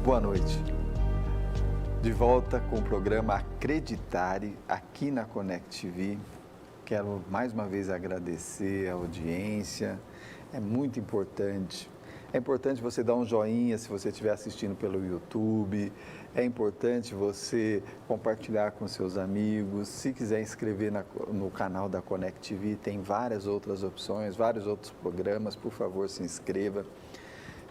Boa noite. De volta com o programa Acreditare aqui na Connect TV. Quero mais uma vez agradecer a audiência. É muito importante. É importante você dar um joinha se você estiver assistindo pelo YouTube. É importante você compartilhar com seus amigos. Se quiser inscrever no canal da Connect TV, tem várias outras opções, vários outros programas. Por favor, se inscreva.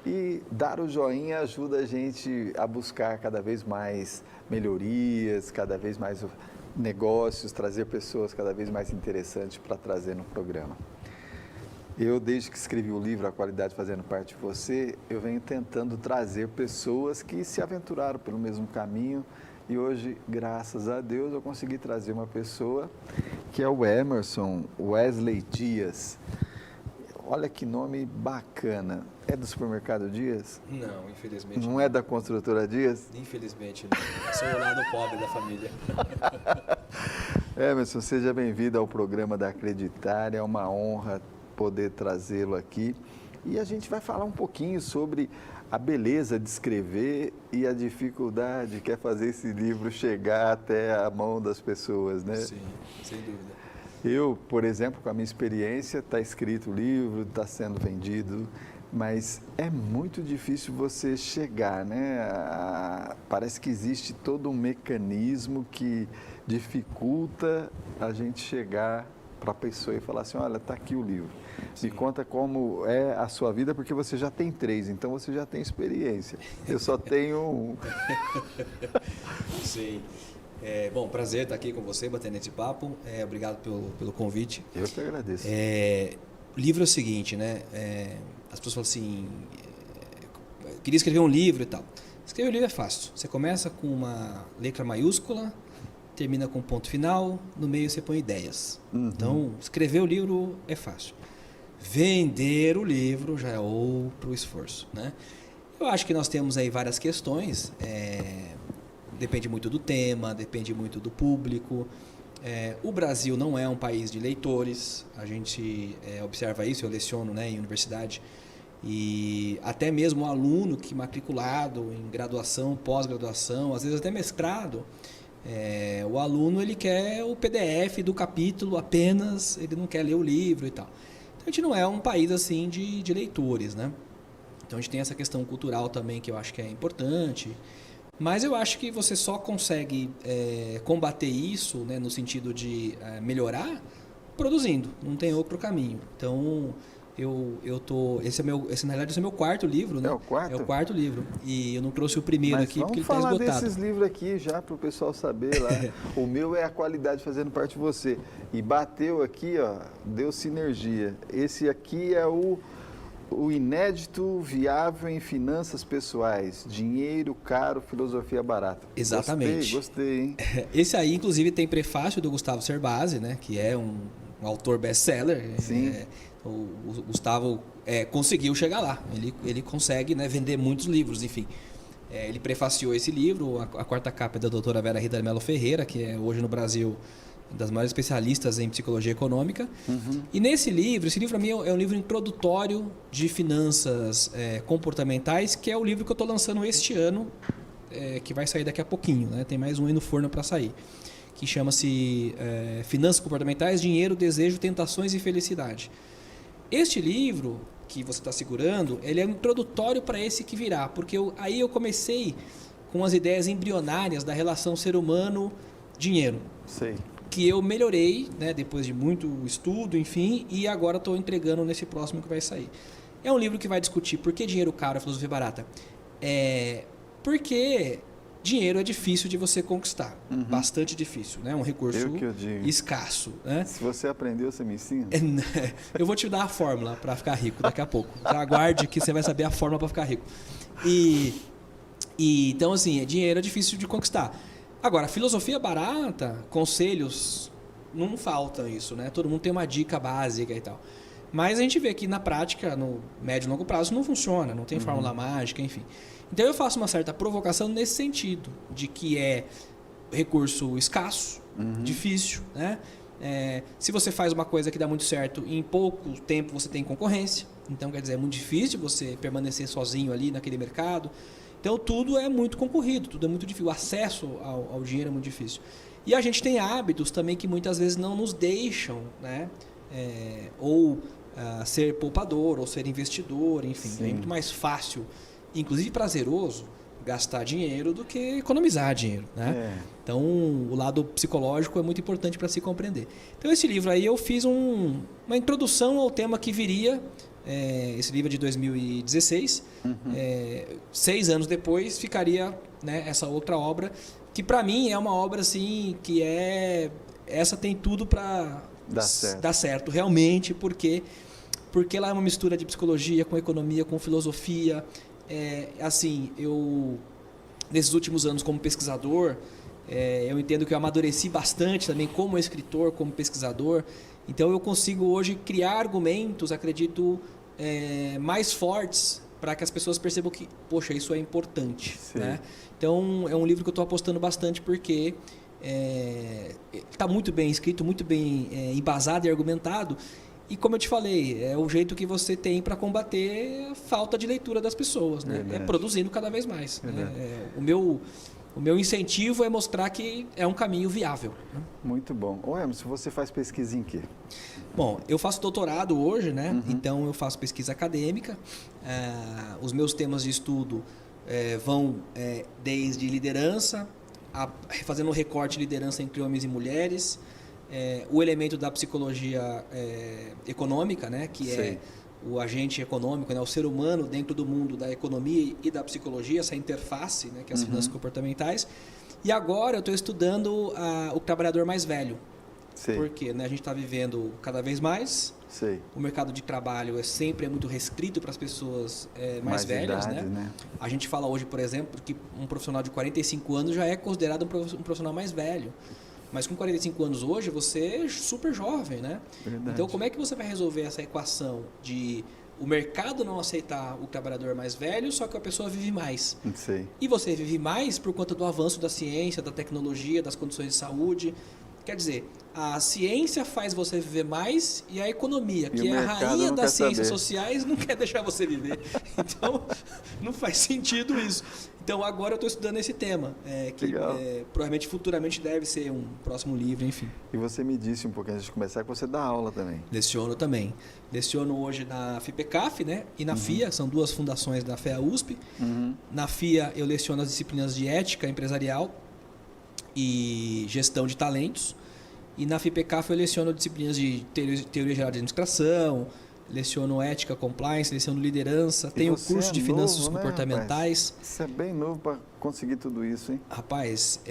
E dar o joinha ajuda a gente a buscar cada vez mais melhorias, cada vez mais negócios, trazer pessoas cada vez mais interessantes para trazer no programa. Eu, desde que escrevi o livro A Qualidade Fazendo Parte de Você, eu venho tentando trazer pessoas que se aventuraram pelo mesmo caminho e hoje, graças a Deus, eu consegui trazer uma pessoa que é o Emerson Wesley Dias. Olha que nome bacana. É do supermercado Dias? Não, infelizmente. Não é da construtora Dias? Infelizmente não. Sou o lado pobre da família. Emerson, seja bem-vindo ao programa da Acreditar. É uma honra poder trazê-lo aqui. E a gente vai falar um pouquinho sobre a beleza de escrever e a dificuldade que é fazer esse livro chegar até a mão das pessoas, né? Sim, sem dúvida. Eu, por exemplo, com a minha experiência, está escrito o livro, está sendo vendido, mas é muito difícil você chegar, né? Parece que existe todo um mecanismo que dificulta a gente chegar para a pessoa e falar assim, olha, está aqui o livro. Sim. Me conta como é a sua vida, porque você já tem 3, então você já tem experiência. Eu só tenho 1. Sim. Bom, prazer estar aqui com você, batendo esse papo. Obrigado pelo convite. Eu que agradeço. O livro é o seguinte, né? As pessoas falam assim, queria escrever um livro e tal. Escrever um livro é fácil. Você começa com uma letra maiúscula, termina com um ponto final, no meio você põe ideias. Uhum. Então, escrever o livro é fácil. Vender o livro já é outro esforço, né? Eu acho que nós temos aí várias questões. Depende muito do tema, depende muito do público. O Brasil não é um país de leitores, a gente observa isso, eu leciono, né, em universidade, e até mesmo o aluno que matriculado em graduação, pós-graduação, às vezes até mestrado, o aluno ele quer o PDF do capítulo apenas, ele não quer ler o livro e tal. Então a gente não é um país assim de leitores, né? Então a gente tem essa questão cultural também que eu acho que é importante. Mas eu acho que você só consegue combater isso, né, no sentido de melhorar, produzindo. Não tem outro caminho. Então, esse na realidade esse é meu 4º livro, né? É o 4º? É o 4º livro. E eu não trouxe o primeiro aqui porque ele está esgotado. Vamos falar desses livros aqui já para o pessoal saber lá. O meu é A Qualidade Fazendo Parte de Você. E bateu aqui, ó, deu sinergia. Esse aqui é o inédito viável em finanças pessoais, dinheiro caro, filosofia barata. Exatamente. Gostei, hein? Esse aí, inclusive, tem prefácio do Gustavo Cerbasi, né? Que é um autor best-seller. Sim. O Gustavo conseguiu chegar lá. Ele consegue, né, vender muitos livros, enfim. Ele prefaciou esse livro, a 4ª capa é da doutora Vera Rita Mello Ferreira, que é hoje no Brasil das maiores especialistas em psicologia econômica. Uhum. E esse livro para mim é um livro introdutório de finanças comportamentais, que é o livro que eu estou lançando este ano, que vai sair daqui a pouquinho, né? Tem mais um aí no forno para sair, que chama-se Finanças Comportamentais, Dinheiro, Desejo, Tentações e Felicidade. Este livro que você está segurando, ele é um introdutório para esse que virá, porque aí eu comecei com as ideias embrionárias da relação ser humano-dinheiro. Sei. Que eu melhorei, né, depois de muito estudo, enfim, e agora estou entregando nesse próximo que vai sair. É um livro que vai discutir por que dinheiro caro é filosofia barata. Porque dinheiro é difícil de você conquistar, bastante difícil, né? Um recurso escasso. Né? Se você aprendeu, você me ensina? Eu vou te dar a fórmula para ficar rico daqui a pouco. Já aguarde que você vai saber a fórmula para ficar rico. Então, assim, dinheiro é difícil de conquistar. Agora, filosofia barata, conselhos, não falta isso, né? Todo mundo tem uma dica básica e tal. Mas a gente vê que na prática, no médio e longo prazo, não funciona, não tem fórmula mágica, enfim. Então eu faço uma certa provocação nesse sentido, de que é recurso escasso, difícil, né? Se você faz uma coisa que dá muito certo, em pouco tempo você tem concorrência. Então, quer dizer, é muito difícil você permanecer sozinho ali naquele mercado. Então tudo é muito concorrido, tudo é muito difícil, o acesso ao dinheiro é muito difícil. E a gente tem hábitos também que muitas vezes não nos deixam, né? Ou ser poupador, ou ser investidor, enfim. Sim. É muito mais fácil, inclusive prazeroso, gastar dinheiro do que economizar dinheiro, né? Então, o lado psicológico é muito importante para se compreender. Então, esse livro aí eu fiz uma introdução ao tema que viria. Esse livro é de 2016. 6 anos depois ficaria, né, essa outra obra, que para mim é uma obra assim que essa tem tudo para dar certo realmente, porque ela é uma mistura de psicologia com economia, com filosofia. Assim, eu nesses últimos anos como pesquisador, eu entendo que eu amadureci bastante também como escritor, como pesquisador. Então eu consigo hoje criar argumentos, acredito, mais fortes para que as pessoas percebam que, poxa, isso é importante, né? Então é um livro que eu estou apostando bastante porque está muito bem escrito, muito bem embasado e argumentado. E como eu te falei, é o jeito que você tem para combater a falta de leitura das pessoas, né? Produzindo cada vez mais. Né? O meu incentivo é mostrar que é um caminho viável. Né? Muito bom. Ô Emerson, você faz pesquisa em quê? Bom, eu faço doutorado hoje, né? Então eu faço pesquisa acadêmica. Os meus temas de estudo vão desde liderança, fazendo um recorte de liderança entre homens e mulheres, o elemento da psicologia econômica, né? Que é o agente econômico, né? O ser humano dentro do mundo da economia e da psicologia, essa interface, né? Que é as finanças comportamentais. E agora eu estou estudando o trabalhador mais velho. Porque, né, a gente está vivendo cada vez mais. O mercado de trabalho sempre muito restrito para as pessoas mais velhas. Idade, né? A gente fala hoje, por exemplo, que um profissional de 45 anos já é considerado um profissional mais velho. Mas com 45 anos hoje, você é super jovem, né? Verdade. Então, como é que você vai resolver essa equação de o mercado não aceitar o trabalhador mais velho, só que a pessoa vive mais? E você vive mais por conta do avanço da ciência, da tecnologia, das condições de saúde. Quer dizer, a ciência faz você viver mais e a economia, que é a rainha das ciências sociais, não quer deixar você viver. Então, não faz sentido isso. Então, agora eu estou estudando esse tema, que provavelmente futuramente deve ser um próximo livro, enfim. E você me disse um pouquinho antes de começar que você dá aula também. Leciono também. Leciono hoje na FIPECAF, né? E na FIA, são duas fundações da FEA-USP. Na FIA eu leciono as disciplinas de ética empresarial e gestão de talentos. E na FIPECAF eu leciono disciplinas de teoria geral de administração, leciono ética, compliance, leciono liderança, tenho curso de finanças novo, comportamentais. Né, você é bem novo para conseguir tudo isso, hein? Rapaz,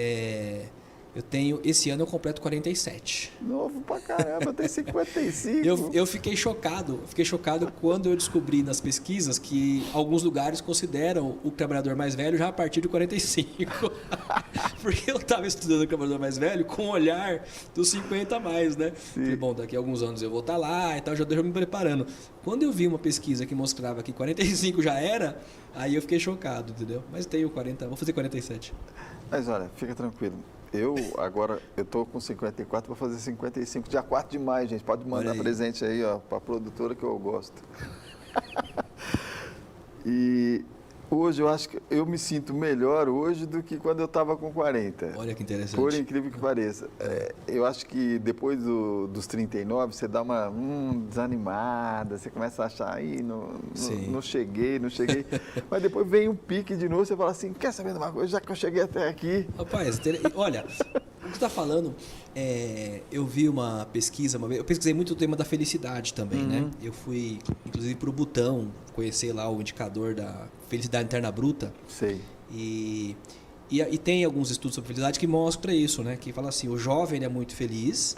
esse ano eu completo 47. Novo pra caramba, tem 55. Eu fiquei chocado quando eu descobri nas pesquisas que alguns lugares consideram o trabalhador mais velho já a partir de 45. Porque eu estava estudando o trabalhador mais velho com o olhar dos 50 a mais, né? Falei, bom, daqui a alguns anos eu vou estar lá e tal, já estou me preparando. Quando eu vi uma pesquisa que mostrava que 45 já era, aí eu fiquei chocado, entendeu? Mas tenho 40, vou fazer 47. Mas olha, fica tranquilo. Eu estou com 54 para fazer 55, dia 4 de maio, gente. Pode mandar presente aí, ó, para a produtora que eu gosto. E hoje eu acho que eu me sinto melhor hoje do que quando eu estava com 40. Olha que interessante. Por incrível que pareça. Eu acho que depois dos 39 você dá uma desanimada, você começa a achar, não cheguei. Mas depois vem um pique de novo, você fala assim, quer saber de uma coisa, já que eu cheguei até aqui. Rapaz, olha, o que você está falando, eu vi uma pesquisa, eu pesquisei muito o tema da felicidade também, né? Eu fui, inclusive, para o Butão, conhecer lá o indicador da felicidade interna bruta. E tem alguns estudos sobre felicidade que mostram isso, né? Que fala assim, o jovem é muito feliz,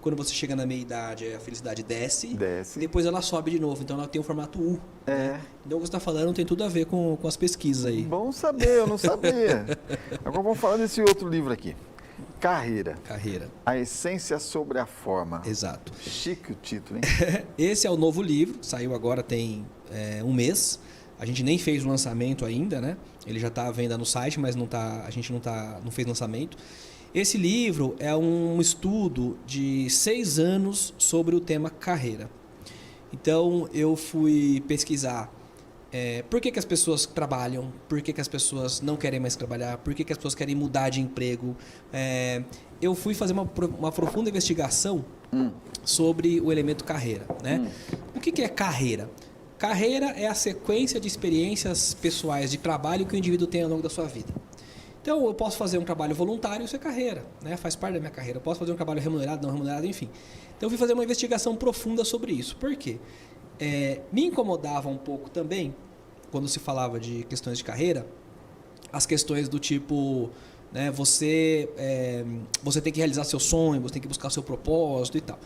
quando você chega na meia-idade a felicidade desce, depois ela sobe de novo, então ela tem o formato U. Né? Então o que você está falando tem tudo a ver com as pesquisas aí. Bom saber, eu não sabia. Agora vamos falar desse outro livro aqui. Carreira. A essência sobre a forma. Exato. Chique o título, hein? Esse é o novo livro, saiu agora tem um mês. A gente nem fez o lançamento ainda, né? Ele já está à venda no site, mas a gente não fez lançamento. Esse livro é um estudo de 6 anos sobre o tema carreira. Então, eu fui pesquisar Por que as pessoas trabalham? Por que as pessoas não querem mais trabalhar? Por que as pessoas querem mudar de emprego? Eu fui fazer uma profunda investigação sobre o elemento carreira, né? O que é carreira? Carreira é a sequência de experiências pessoais de trabalho que o indivíduo tem ao longo da sua vida. Então, eu posso fazer um trabalho voluntário, isso é carreira, né? Faz parte da minha carreira. Eu posso fazer um trabalho remunerado, não remunerado, enfim. Então, eu fui fazer uma investigação profunda sobre isso. Por quê? Me incomodava um pouco também, quando se falava de questões de carreira, as questões do tipo, né, você tem que realizar seu sonho, você tem que buscar seu propósito e tal.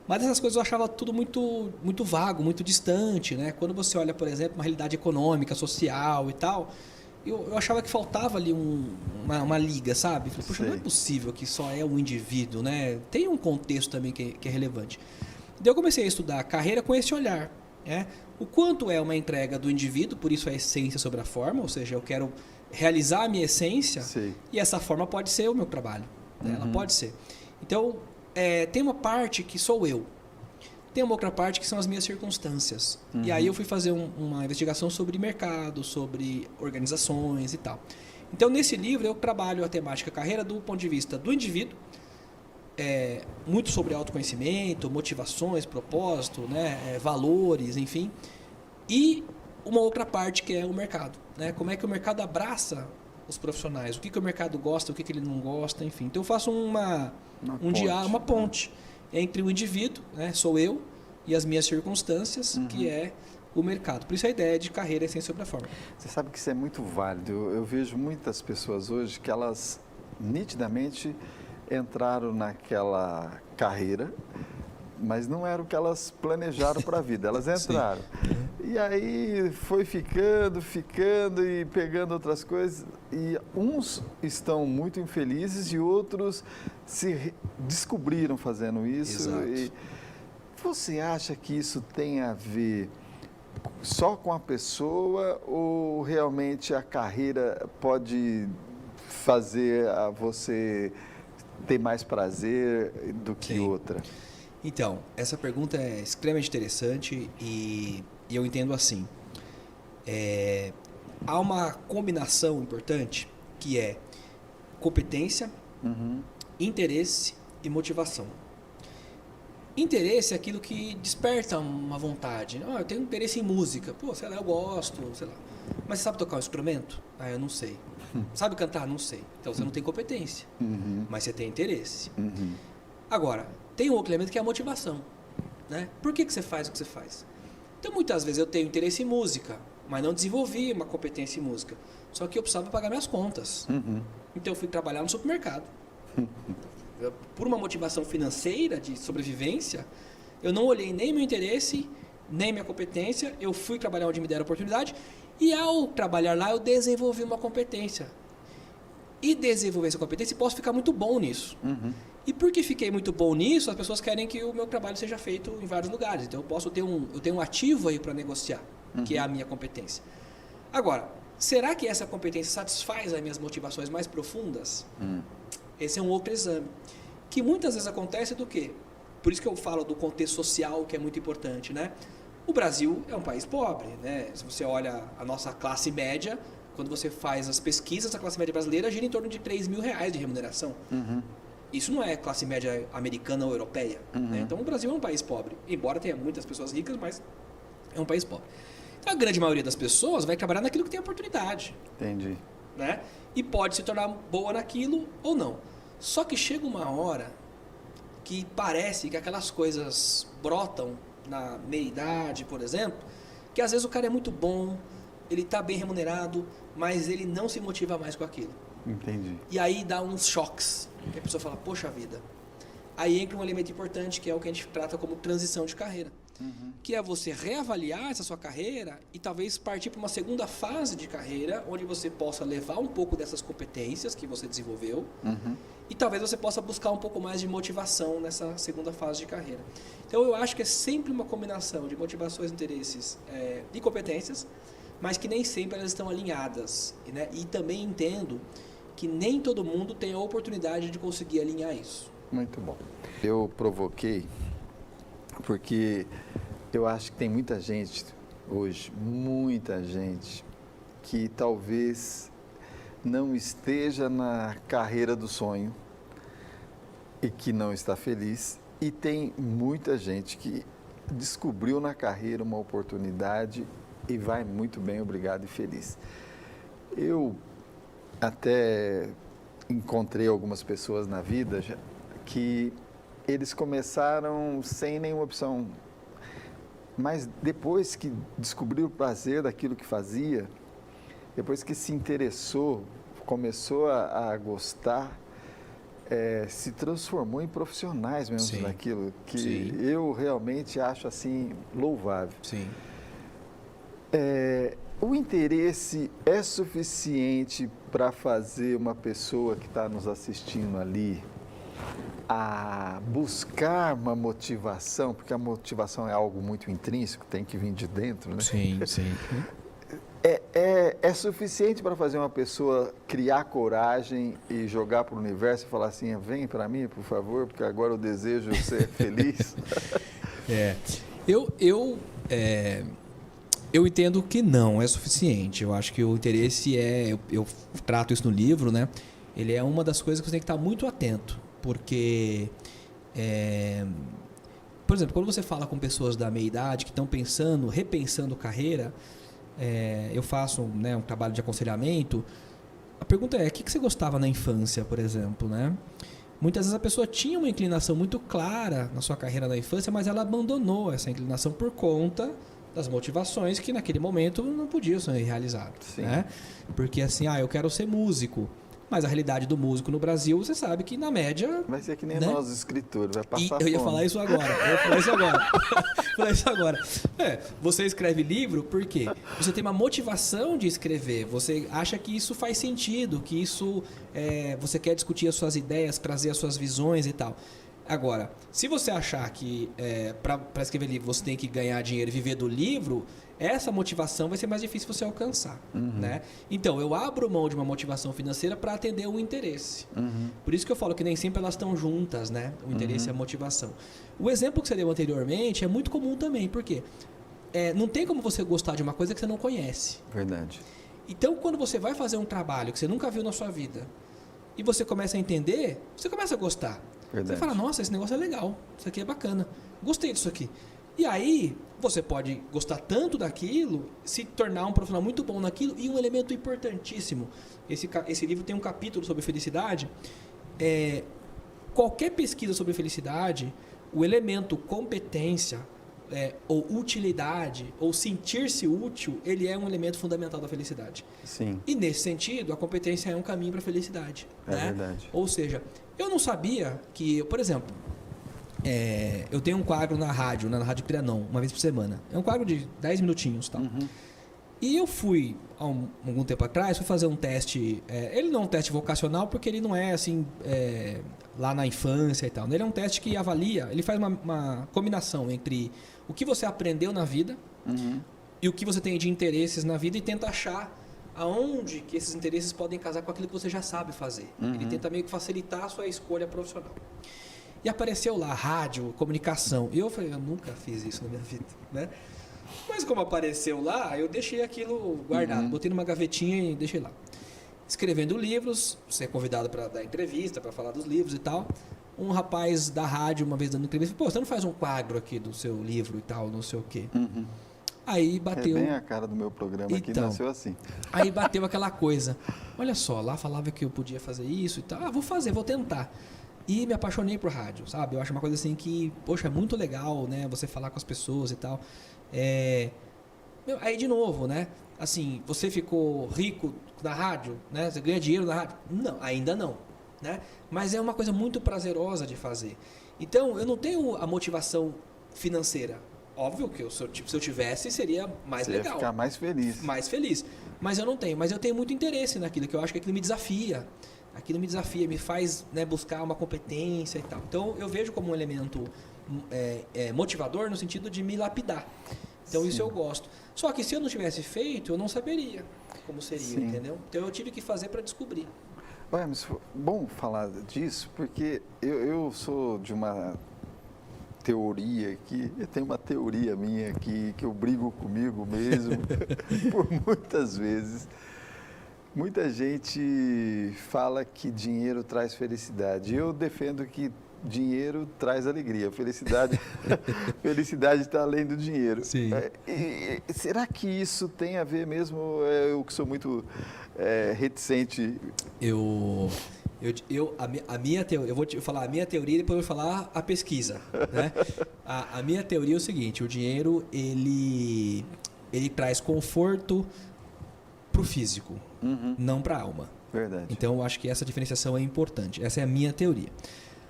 Mas essas coisas eu achava tudo muito, muito vago, muito distante, né? Quando você olha, por exemplo, uma realidade econômica, social e tal, eu achava que faltava ali uma liga, sabe? Falei, poxa, não é possível que só é um indivíduo, né? Tem um contexto também que é relevante. Daí eu comecei a estudar a carreira com esse olhar, né? O quanto é uma entrega do indivíduo, por isso a essência sobre a forma, ou seja, eu quero realizar a minha essência. Sim. E essa forma pode ser o meu trabalho, né? Ela pode ser. Então, tem uma parte que sou eu, tem uma outra parte que são as minhas circunstâncias. E aí eu fui fazer uma investigação sobre mercado, sobre organizações e tal. Então, nesse livro, eu trabalho a temática carreira do ponto de vista do indivíduo, muito sobre autoconhecimento, motivações, propósito, né, valores, enfim. E uma outra parte que é o mercado, né? Como é que o mercado abraça os profissionais, o que o mercado gosta, o que ele não gosta, enfim. Então eu faço uma ponte entre o indivíduo, né, sou eu, e as minhas circunstâncias, que é o mercado. Por isso a ideia de carreira é essência sobre a forma. Você sabe que isso é muito válido. Eu vejo muitas pessoas hoje que elas nitidamente entraram naquela carreira, mas não era o que elas planejaram para a vida. Elas entraram. E aí foi ficando e pegando outras coisas. E uns estão muito infelizes e outros se descobriram fazendo isso. Exato. E você acha que isso tem a ver só com a pessoa ou realmente a carreira pode fazer você ter mais prazer do que outra? Então, essa pergunta é extremamente interessante e eu entendo assim. Há uma combinação importante que é competência, interesse e motivação. Interesse é aquilo que desperta uma vontade. Eu tenho interesse em música. Pô, sei lá, eu gosto, sei lá. Mas você sabe tocar um instrumento? Eu não sei. Sabe cantar? Não sei. Então você não tem competência, mas você tem interesse. Agora, tem um outro elemento que é a motivação, né? Por que você faz o que você faz? Então, muitas vezes eu tenho interesse em música, mas não desenvolvi uma competência em música. Só que eu precisava pagar minhas contas. Então, eu fui trabalhar no supermercado. Por uma motivação financeira, de sobrevivência, eu não olhei nem meu interesse, nem minha competência. Eu fui trabalhar onde me deram a oportunidade. E, ao trabalhar lá, eu desenvolvi uma competência. E desenvolver essa competência, posso ficar muito bom nisso. E porque fiquei muito bom nisso, as pessoas querem que o meu trabalho seja feito em vários lugares. Então, eu tenho um ativo aí para negociar, que é a minha competência. Agora, será que essa competência satisfaz as minhas motivações mais profundas? Esse é um outro exame. Que muitas vezes acontece do quê? Por isso que eu falo do contexto social, que é muito importante, né? O Brasil é um país pobre, né? Se você olha a nossa classe média, quando você faz as pesquisas, a classe média brasileira gira em torno de R$3 mil de remuneração. Isso não é classe média americana ou europeia. Né? Então, o Brasil é um país pobre. Embora tenha muitas pessoas ricas, mas é um país pobre. Então, a grande maioria das pessoas vai trabalhar naquilo que tem oportunidade. Entendi. Né? E pode se tornar boa naquilo ou não. Só que chega uma hora que parece que aquelas coisas brotam na meia-idade, por exemplo, que às vezes o cara é muito bom, ele está bem remunerado, mas ele não se motiva mais com aquilo. Entendi. E aí dá uns choques, que a pessoa fala, poxa vida. Aí entra um elemento importante, que é o que a gente trata como transição de carreira. Que é você reavaliar essa sua carreira e talvez partir para uma segunda fase de carreira, onde você possa levar um pouco dessas competências que você desenvolveu e talvez você possa buscar um pouco mais de motivação nessa segunda fase de carreira. Então eu acho que é sempre uma combinação de motivações, interesses e competências, mas que nem sempre elas estão alinhadas. Né? E também entendo que nem todo mundo tem a oportunidade de conseguir alinhar isso. Muito bom. Eu provoquei porque eu acho que tem muita gente hoje muita gente que talvez não esteja na carreira do sonho e que não está feliz, e tem muita gente que descobriu na carreira uma oportunidade e vai muito bem, obrigado e feliz. Eu até encontrei algumas pessoas na vida que eles começaram sem nenhuma opção, mas depois que descobriu o prazer daquilo que fazia, depois que se interessou, começou a gostar, se transformou em profissionais mesmo Sim. naquilo, que Sim. eu realmente acho assim louvável. Sim. O interesse é suficiente para fazer uma pessoa que está nos assistindo ali a buscar uma motivação, porque a motivação é algo muito intrínseco, tem que vir de dentro, né? Sim, sim. É suficiente para fazer uma pessoa criar coragem e jogar para o universo e falar assim, vem para mim, por favor, porque agora eu desejo ser feliz? Eu entendo que não é suficiente. Eu acho que o interesse eu trato isso no livro, né? Ele é uma das coisas que você tem que estar muito atento, porque, por exemplo, quando você fala com pessoas da meia idade que estão repensando carreira, eu faço, né, um trabalho de aconselhamento. A pergunta é, o que você gostava na infância, por exemplo, né? Muitas vezes a pessoa tinha uma inclinação muito clara na sua carreira na infância, mas ela abandonou essa inclinação por conta das motivações que naquele momento não podiam ser realizadas, né? Porque assim, eu quero ser músico, mas a realidade do músico no Brasil, você sabe que na média... Vai ser que nem né? Nós, escritores, vai passar Eu ia fome. falar isso agora. Você escreve livro porque você tem uma motivação de escrever. Você acha que isso faz sentido, que isso você quer discutir as suas ideias, trazer as suas visões e tal. Agora, se você achar que para escrever livro você tem que ganhar dinheiro e viver do livro, essa motivação vai ser mais difícil você alcançar. Né? Então, eu abro mão de uma motivação financeira para atender um interesse. Por isso que eu falo que nem sempre elas estão juntas, né? O interesse e a motivação. O exemplo que você deu anteriormente é muito comum também, porque não tem como você gostar de uma coisa que você não conhece. Verdade. Então, quando você vai fazer um trabalho que você nunca viu na sua vida e você começa a entender, você começa a gostar. Verdade. Você fala, nossa, esse negócio é legal, isso aqui é bacana, gostei disso aqui. E aí, você pode gostar tanto daquilo, se tornar um profissional muito bom naquilo, e um elemento importantíssimo, esse livro tem um capítulo sobre felicidade, qualquer pesquisa sobre felicidade, o elemento competência, ou utilidade, ou sentir-se útil, ele é um elemento fundamental da felicidade. Sim. E nesse sentido, a competência é um caminho para a felicidade. É verdade. Ou seja, eu não sabia que, por exemplo, eu tenho um quadro na rádio Trianon, uma vez por semana. É um quadro de 10 minutinhos, tal. E eu fui, há algum tempo atrás, fui fazer um teste. Ele não é um teste vocacional, porque ele não é assim, lá na infância e tal. Ele é um teste que avalia, ele faz uma combinação entre o que você aprendeu na vida e o que você tem de interesses na vida e tenta achar aonde que esses interesses podem casar com aquilo que você já sabe fazer. Ele tenta meio que facilitar a sua escolha profissional. E apareceu lá, rádio, comunicação. E eu falei, eu nunca fiz isso na minha vida, né? Mas como apareceu lá, eu deixei aquilo guardado. Botei numa gavetinha e deixei lá. Escrevendo livros, você é convidado para dar entrevista, para falar dos livros e tal. Um rapaz da rádio, uma vez dando entrevista, pô, você não faz um quadro aqui do seu livro e tal, não sei o quê. Aí bateu... É bem a cara do meu programa aqui, nasceu assim. Aí bateu aquela coisa. Olha só, lá falava que eu podia fazer isso e tal. Vou fazer, vou tentar. E me apaixonei por rádio, sabe? Eu acho uma coisa assim que, poxa, é muito legal, né? Você falar com as pessoas e tal. Aí, de novo, né? Assim, você ficou rico na rádio, né? Você ganha dinheiro na rádio? Não, ainda não, né? Mas é uma coisa muito prazerosa de fazer. Então, eu não tenho a motivação financeira. Óbvio que se eu tivesse, seria mais legal. Você ia ficar mais feliz. Mais feliz. Mas eu não tenho. Mas eu tenho muito interesse naquilo, que eu acho que aquilo me desafia. Aquilo me desafia, me faz, né, buscar uma competência e tal. Então, eu vejo como um elemento motivador no sentido de me lapidar. Então, isso eu gosto. Só que se eu não tivesse feito, eu não saberia como seria, entendeu? Então, eu tive que fazer para descobrir. Olha, mas bom falar disso, porque eu sou de uma teoria aqui, eu tenho uma teoria minha aqui, que eu brigo comigo mesmo por muitas vezes. Muita gente fala que dinheiro traz felicidade. Eu defendo que dinheiro traz alegria. Felicidade está além do dinheiro. Sim. Será que isso tem a ver mesmo? Eu que sou muito reticente. Eu vou te falar a minha teoria e depois eu vou falar a pesquisa, né? A minha teoria é o seguinte: o dinheiro ele traz conforto para o físico, não para a alma. Verdade. Então eu acho que essa diferenciação é importante. Essa é a minha teoria.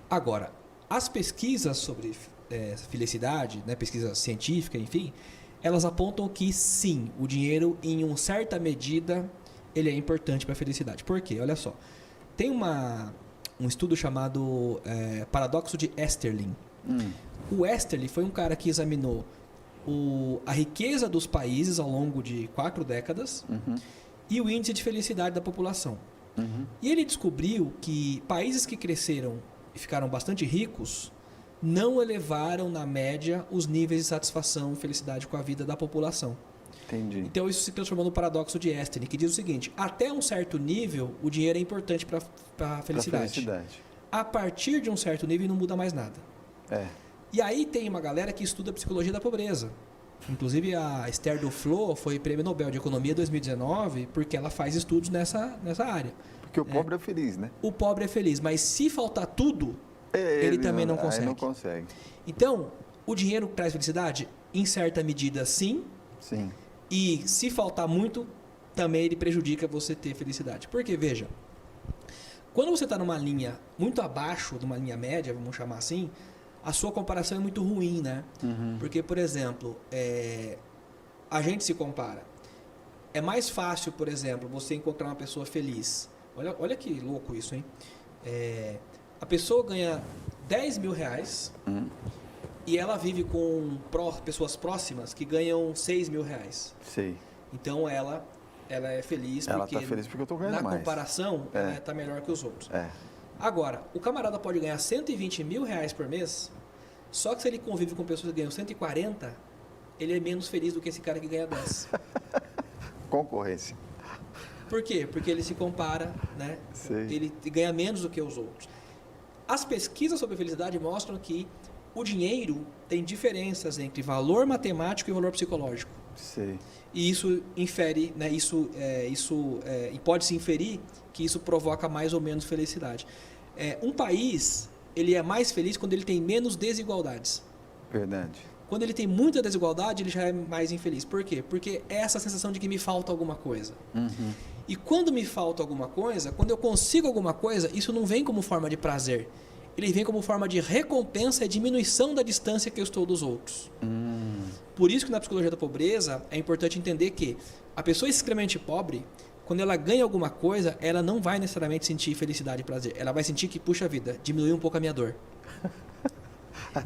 Agora, as pesquisas sobre felicidade, né, pesquisa científica, enfim, elas apontam que sim, o dinheiro em uma certa medida ele é importante para a felicidade. Por quê? Olha só. Tem um estudo chamado Paradoxo de Easterlin. O Easterlin foi um cara que examinou a riqueza dos países ao longo de 4 décadas e o índice de felicidade da população. E ele descobriu que países que cresceram e ficaram bastante ricos não elevaram, na média, os níveis de satisfação e felicidade com a vida da população. Entendi. Então isso se transformou no paradoxo de Easterlin, que diz o seguinte: até um certo nível o dinheiro é importante para a felicidade. A partir de um certo nível não muda mais nada. E aí tem uma galera que estuda psicologia da pobreza. Inclusive a Esther Duflo foi prêmio Nobel de Economia 2019 porque ela faz estudos nessa área. Porque o pobre é feliz, né? O pobre é feliz, mas se faltar tudo, ele também não consegue. Não consegue. Então, o dinheiro traz felicidade? Em certa medida, sim. Sim. E se faltar muito, também ele prejudica você ter felicidade. Porque, veja, quando você está numa linha muito abaixo de uma linha média, vamos chamar assim, a sua comparação é muito ruim, né? Porque, por exemplo, a gente se compara. É mais fácil, por exemplo, você encontrar uma pessoa feliz. Olha que louco isso, hein? A pessoa ganha 10 mil reais e ela vive com pessoas próximas que ganham 6 mil reais. Sei. Então ela é feliz ela porque, está feliz porque eu estou ganhando mais. Na comparação, ela está melhor que os outros. É. Agora, o camarada pode ganhar 120 mil reais por mês, só que se ele convive com pessoas que ganham 140, ele é menos feliz do que esse cara que ganha 10. Concorrência. Por quê? Porque ele se compara, né? Sei. Ele ganha menos do que os outros. As pesquisas sobre felicidade mostram que o dinheiro tem diferenças entre valor matemático e valor psicológico. Sei. E isso infere, né? E pode-se inferir que isso provoca mais ou menos felicidade. Um país, ele é mais feliz quando ele tem menos desigualdades. Verdade. Quando ele tem muita desigualdade, ele já é mais infeliz. Por quê? Porque é essa sensação de que me falta alguma coisa. E quando me falta alguma coisa, quando eu consigo alguma coisa, isso não vem como forma de prazer. Ele vem como forma de recompensa e diminuição da distância que eu estou dos outros. Por isso que na psicologia da pobreza é importante entender que a pessoa extremamente pobre, quando ela ganha alguma coisa, ela não vai necessariamente sentir felicidade e prazer. Ela vai sentir que, puxa vida, diminuiu um pouco a minha dor.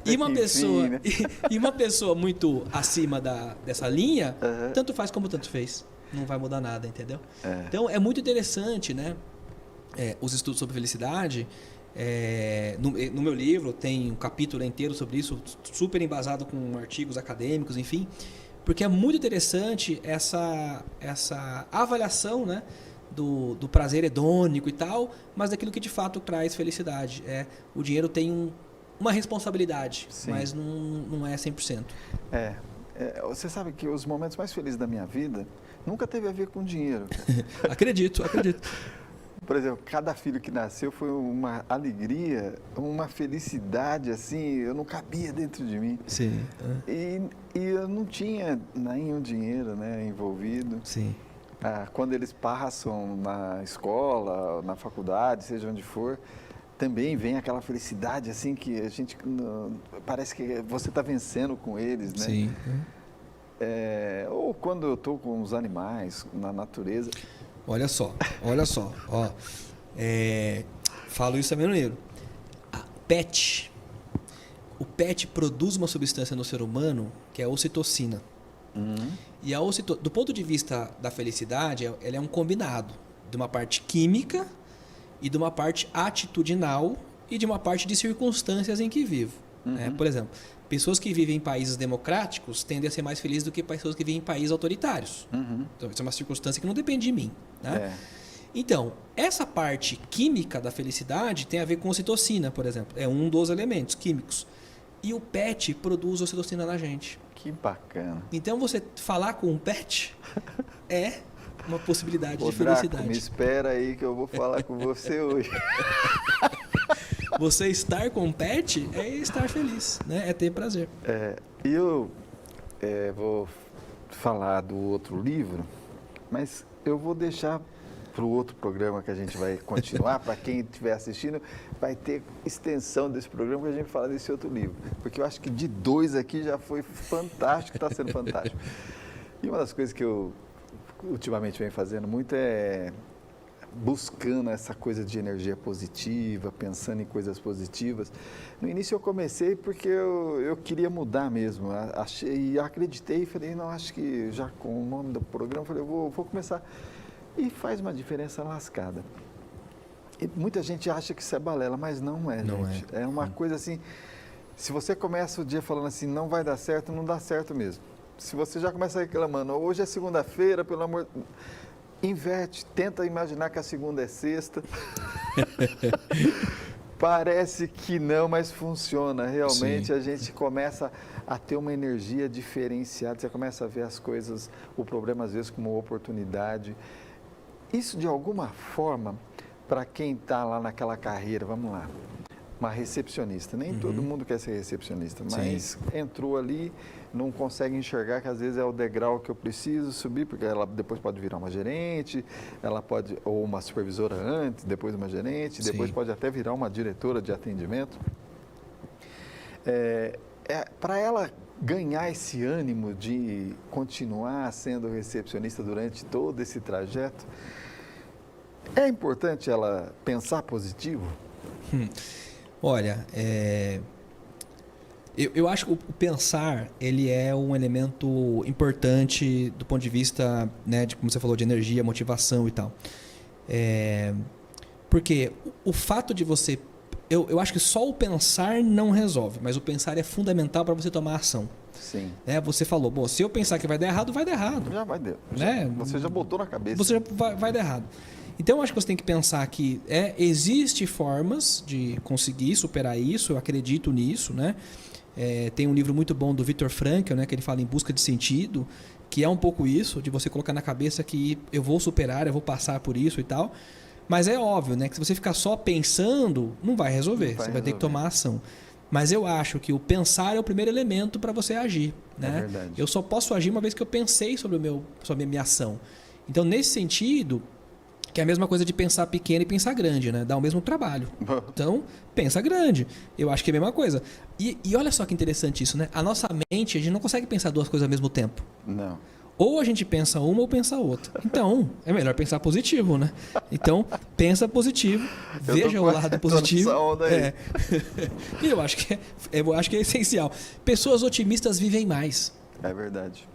E uma pessoa muito acima dessa linha, tanto faz como tanto fez. Não vai mudar nada, entendeu? Então é muito interessante, né? Os estudos sobre felicidade. No meu livro tem um capítulo inteiro sobre isso, super embasado com artigos acadêmicos, enfim, porque é muito interessante essa avaliação, né, do prazer hedônico e tal, mas daquilo que de fato traz felicidade. O dinheiro tem uma responsabilidade, sim, mas não é 100%. Você sabe que os momentos mais felizes da minha vida nunca teve a ver com dinheiro. Acredito. Por exemplo, cada filho que nasceu foi uma alegria, uma felicidade, assim, eu não cabia dentro de mim. Sim. E eu não tinha nenhum dinheiro, né, envolvido. Sim. Quando eles passam na escola, na faculdade, seja onde for, também vem aquela felicidade, assim, que a gente parece que você está vencendo com eles, né? Sim. Ou quando eu estou com os animais, na natureza. Olha só. Ó, falo isso também no livro. O PET produz uma substância no ser humano que é a ocitocina. E do ponto de vista da felicidade, ela é um combinado de uma parte química e de uma parte atitudinal e de uma parte de circunstâncias em que vivo. Por exemplo, pessoas que vivem em países democráticos tendem a ser mais felizes do que pessoas que vivem em países autoritários. Então, isso é uma circunstância que não depende de mim. Né? Então, essa parte química da felicidade tem a ver com ocitocina, por exemplo. É um dos elementos químicos. E o pet produz ocitocina na gente. Que bacana. Então, você falar com um pet é uma possibilidade Ô, de felicidade. Draco, me espera aí que eu vou falar com você hoje. Você estar com um pet é estar feliz, né? É ter prazer. E eu vou falar do outro livro, mas eu vou deixar para o outro programa que a gente vai continuar. Para quem estiver assistindo, vai ter extensão desse programa que a gente fala desse outro livro. Porque eu acho que de 2 aqui já foi fantástico, está sendo fantástico. E uma das coisas que eu ultimamente venho fazendo muito é buscando essa coisa de energia positiva, pensando em coisas positivas. No início eu comecei porque eu queria mudar mesmo, e acreditei, falei, não, acho que já com o nome do programa, falei, eu vou começar. E faz uma diferença lascada. E muita gente acha que isso é balela, mas não é, Não gente. É uma coisa assim, se você começa o dia falando assim, não vai dar certo, não dá certo mesmo. Se você já começa reclamando, hoje é segunda-feira, pelo amor... Inverte, tenta imaginar que a segunda é sexta. Parece que não, mas funciona. Realmente a gente começa a ter uma energia diferenciada, você começa a ver as coisas, o problema às vezes como uma oportunidade. Isso de alguma forma, para quem está lá naquela carreira, vamos lá, uma recepcionista. Nem todo mundo quer ser recepcionista, mas entrou ali, não consegue enxergar que às vezes é o degrau que eu preciso subir, porque ela depois pode virar uma gerente, ela pode, ou uma supervisora antes, depois uma gerente, depois pode até virar uma diretora de atendimento. Para ela ganhar esse ânimo de continuar sendo recepcionista durante todo esse trajeto, é importante ela pensar positivo? Olha, eu acho que o pensar ele é um elemento importante do ponto de vista, né, de como você falou, de energia, motivação e tal. Porque o fato de você... Eu acho que só o pensar não resolve, mas o pensar é fundamental para você tomar ação. Sim. Você falou, bom, se eu pensar que vai dar errado, vai dar errado. Já vai dar. Né? Você já botou na cabeça. Você já vai dar errado. Então, eu acho que você tem que pensar que existe formas de conseguir superar isso, eu acredito nisso, né? Tem um livro muito bom do Viktor Frankl, né, que ele fala em busca de sentido, que é um pouco isso, de você colocar na cabeça que eu vou superar, eu vou passar por isso e tal. Mas é óbvio, né, que se você ficar só pensando, não vai resolver, você vai ter que tomar ação. Mas eu acho que o pensar é o primeiro elemento para você agir. Né? É verdade. Eu só posso agir uma vez que eu pensei sobre a minha ação. Então, nesse sentido... que é a mesma coisa de pensar pequeno e pensar grande, né? Dá o mesmo trabalho. Então, pensa grande. Eu acho que é a mesma coisa. E olha só que interessante isso, né? A nossa mente, a gente não consegue pensar 2 coisas ao mesmo tempo. Não. Ou a gente pensa uma ou pensa outra. Então, é melhor pensar positivo, né? Então, pensa positivo, veja o lado positivo. Onda aí. E eu acho que é essencial. Pessoas otimistas vivem mais. É verdade.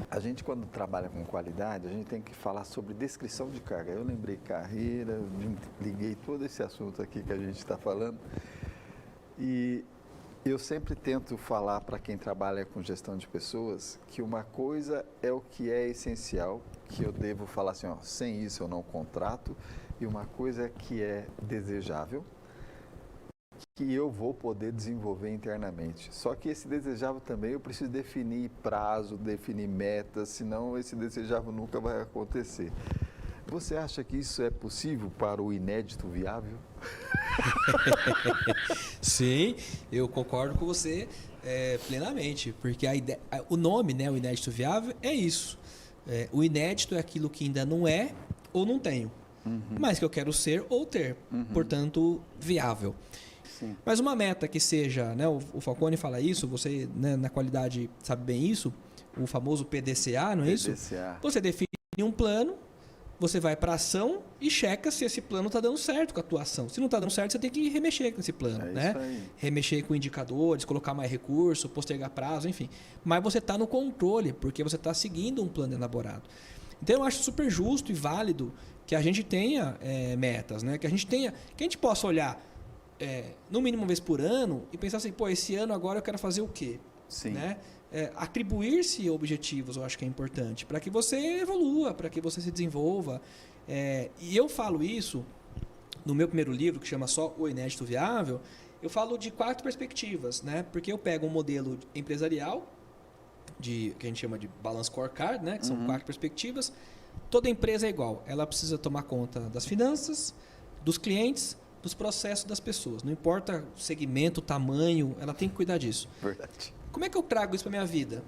A gente, quando trabalha com qualidade, a gente tem que falar sobre descrição de carga. Eu lembrei carreira, liguei todo esse assunto aqui que a gente está falando. E eu sempre tento falar para quem trabalha com gestão de pessoas que uma coisa é o que é essencial, que eu devo falar assim, ó, sem isso eu não contrato, e uma coisa é que é desejável, que eu vou poder desenvolver internamente. Só que esse desejável também eu preciso definir prazo, definir metas, senão esse desejável nunca vai acontecer. Você acha que isso é possível para o inédito viável? Sim, eu concordo com você plenamente, porque o nome, né, o inédito viável, é isso. O inédito é aquilo que ainda não é ou não tenho, mas que eu quero ser ou ter, portanto, viável. Sim. Mas uma meta que seja, né, o Falcone fala isso, você, né, na qualidade sabe bem isso, o famoso PDCA, não é isso? PDCA. Você define um plano, você vai para a ação e checa se esse plano está dando certo com a tua ação. Se não está dando certo, você tem que remexer com esse plano. Né? Isso aí. Remexer com indicadores, colocar mais recurso, postergar prazo, enfim. Mas você está no controle, porque você está seguindo um plano elaborado. Então, eu acho super justo e válido que a gente tenha metas, né? Que a gente possa olhar no mínimo uma vez por ano, e pensar assim, pô, esse ano agora eu quero fazer o quê? Sim. Né? Atribuir-se objetivos eu acho que é importante, para que você evolua, para que você se desenvolva. E eu falo isso no meu primeiro livro, que chama só O Inédito Viável, eu falo de 4 perspectivas, né? Porque eu pego um modelo empresarial, que a gente chama de Balance Scorecard, né? Que são 4 perspectivas. Toda empresa é igual, ela precisa tomar conta das finanças, dos clientes, dos processos das pessoas. Não importa o segmento, o tamanho, ela tem que cuidar disso. Verdade. Como é que eu trago isso para minha vida?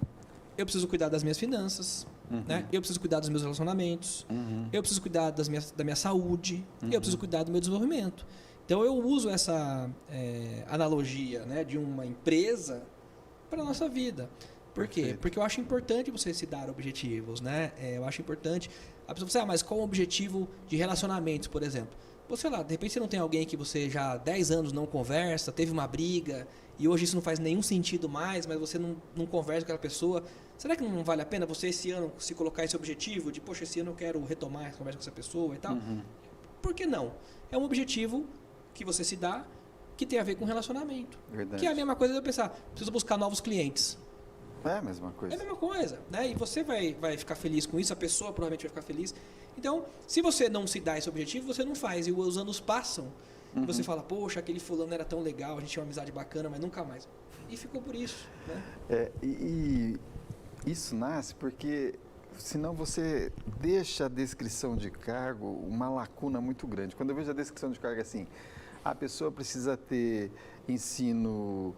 Eu preciso cuidar das minhas finanças, né? Eu preciso cuidar dos meus relacionamentos, eu preciso cuidar da minha saúde, eu preciso cuidar do meu desenvolvimento. Então eu uso essa analogia, né, de uma empresa para a nossa vida. Por quê? Perfeito. Porque eu acho importante você se dar objetivos, né? Eu acho importante. A pessoa fala, mas qual o objetivo de relacionamentos, por exemplo? Pô, sei lá, de repente você não tem alguém que você já há 10 anos não conversa, teve uma briga, e hoje isso não faz nenhum sentido mais, mas você não conversa com aquela pessoa. Será que não vale a pena você esse ano se colocar esse objetivo de, poxa, esse ano eu quero retomar essa conversa com essa pessoa e tal? Por que não? É um objetivo que você se dá que tem a ver com relacionamento. Verdade. Que é a mesma coisa de eu pensar, preciso buscar novos clientes. É a mesma coisa. É a mesma coisa, né? E você vai ficar feliz com isso, a pessoa provavelmente vai ficar feliz. Então, se você não se dá esse objetivo, você não faz. E os anos passam, e você fala, poxa, aquele fulano era tão legal, a gente tinha uma amizade bacana, mas nunca mais. E ficou por isso, né? E isso nasce porque senão você deixa a descrição de cargo uma lacuna muito grande. Quando eu vejo a descrição de cargo assim, a pessoa precisa ter ensino,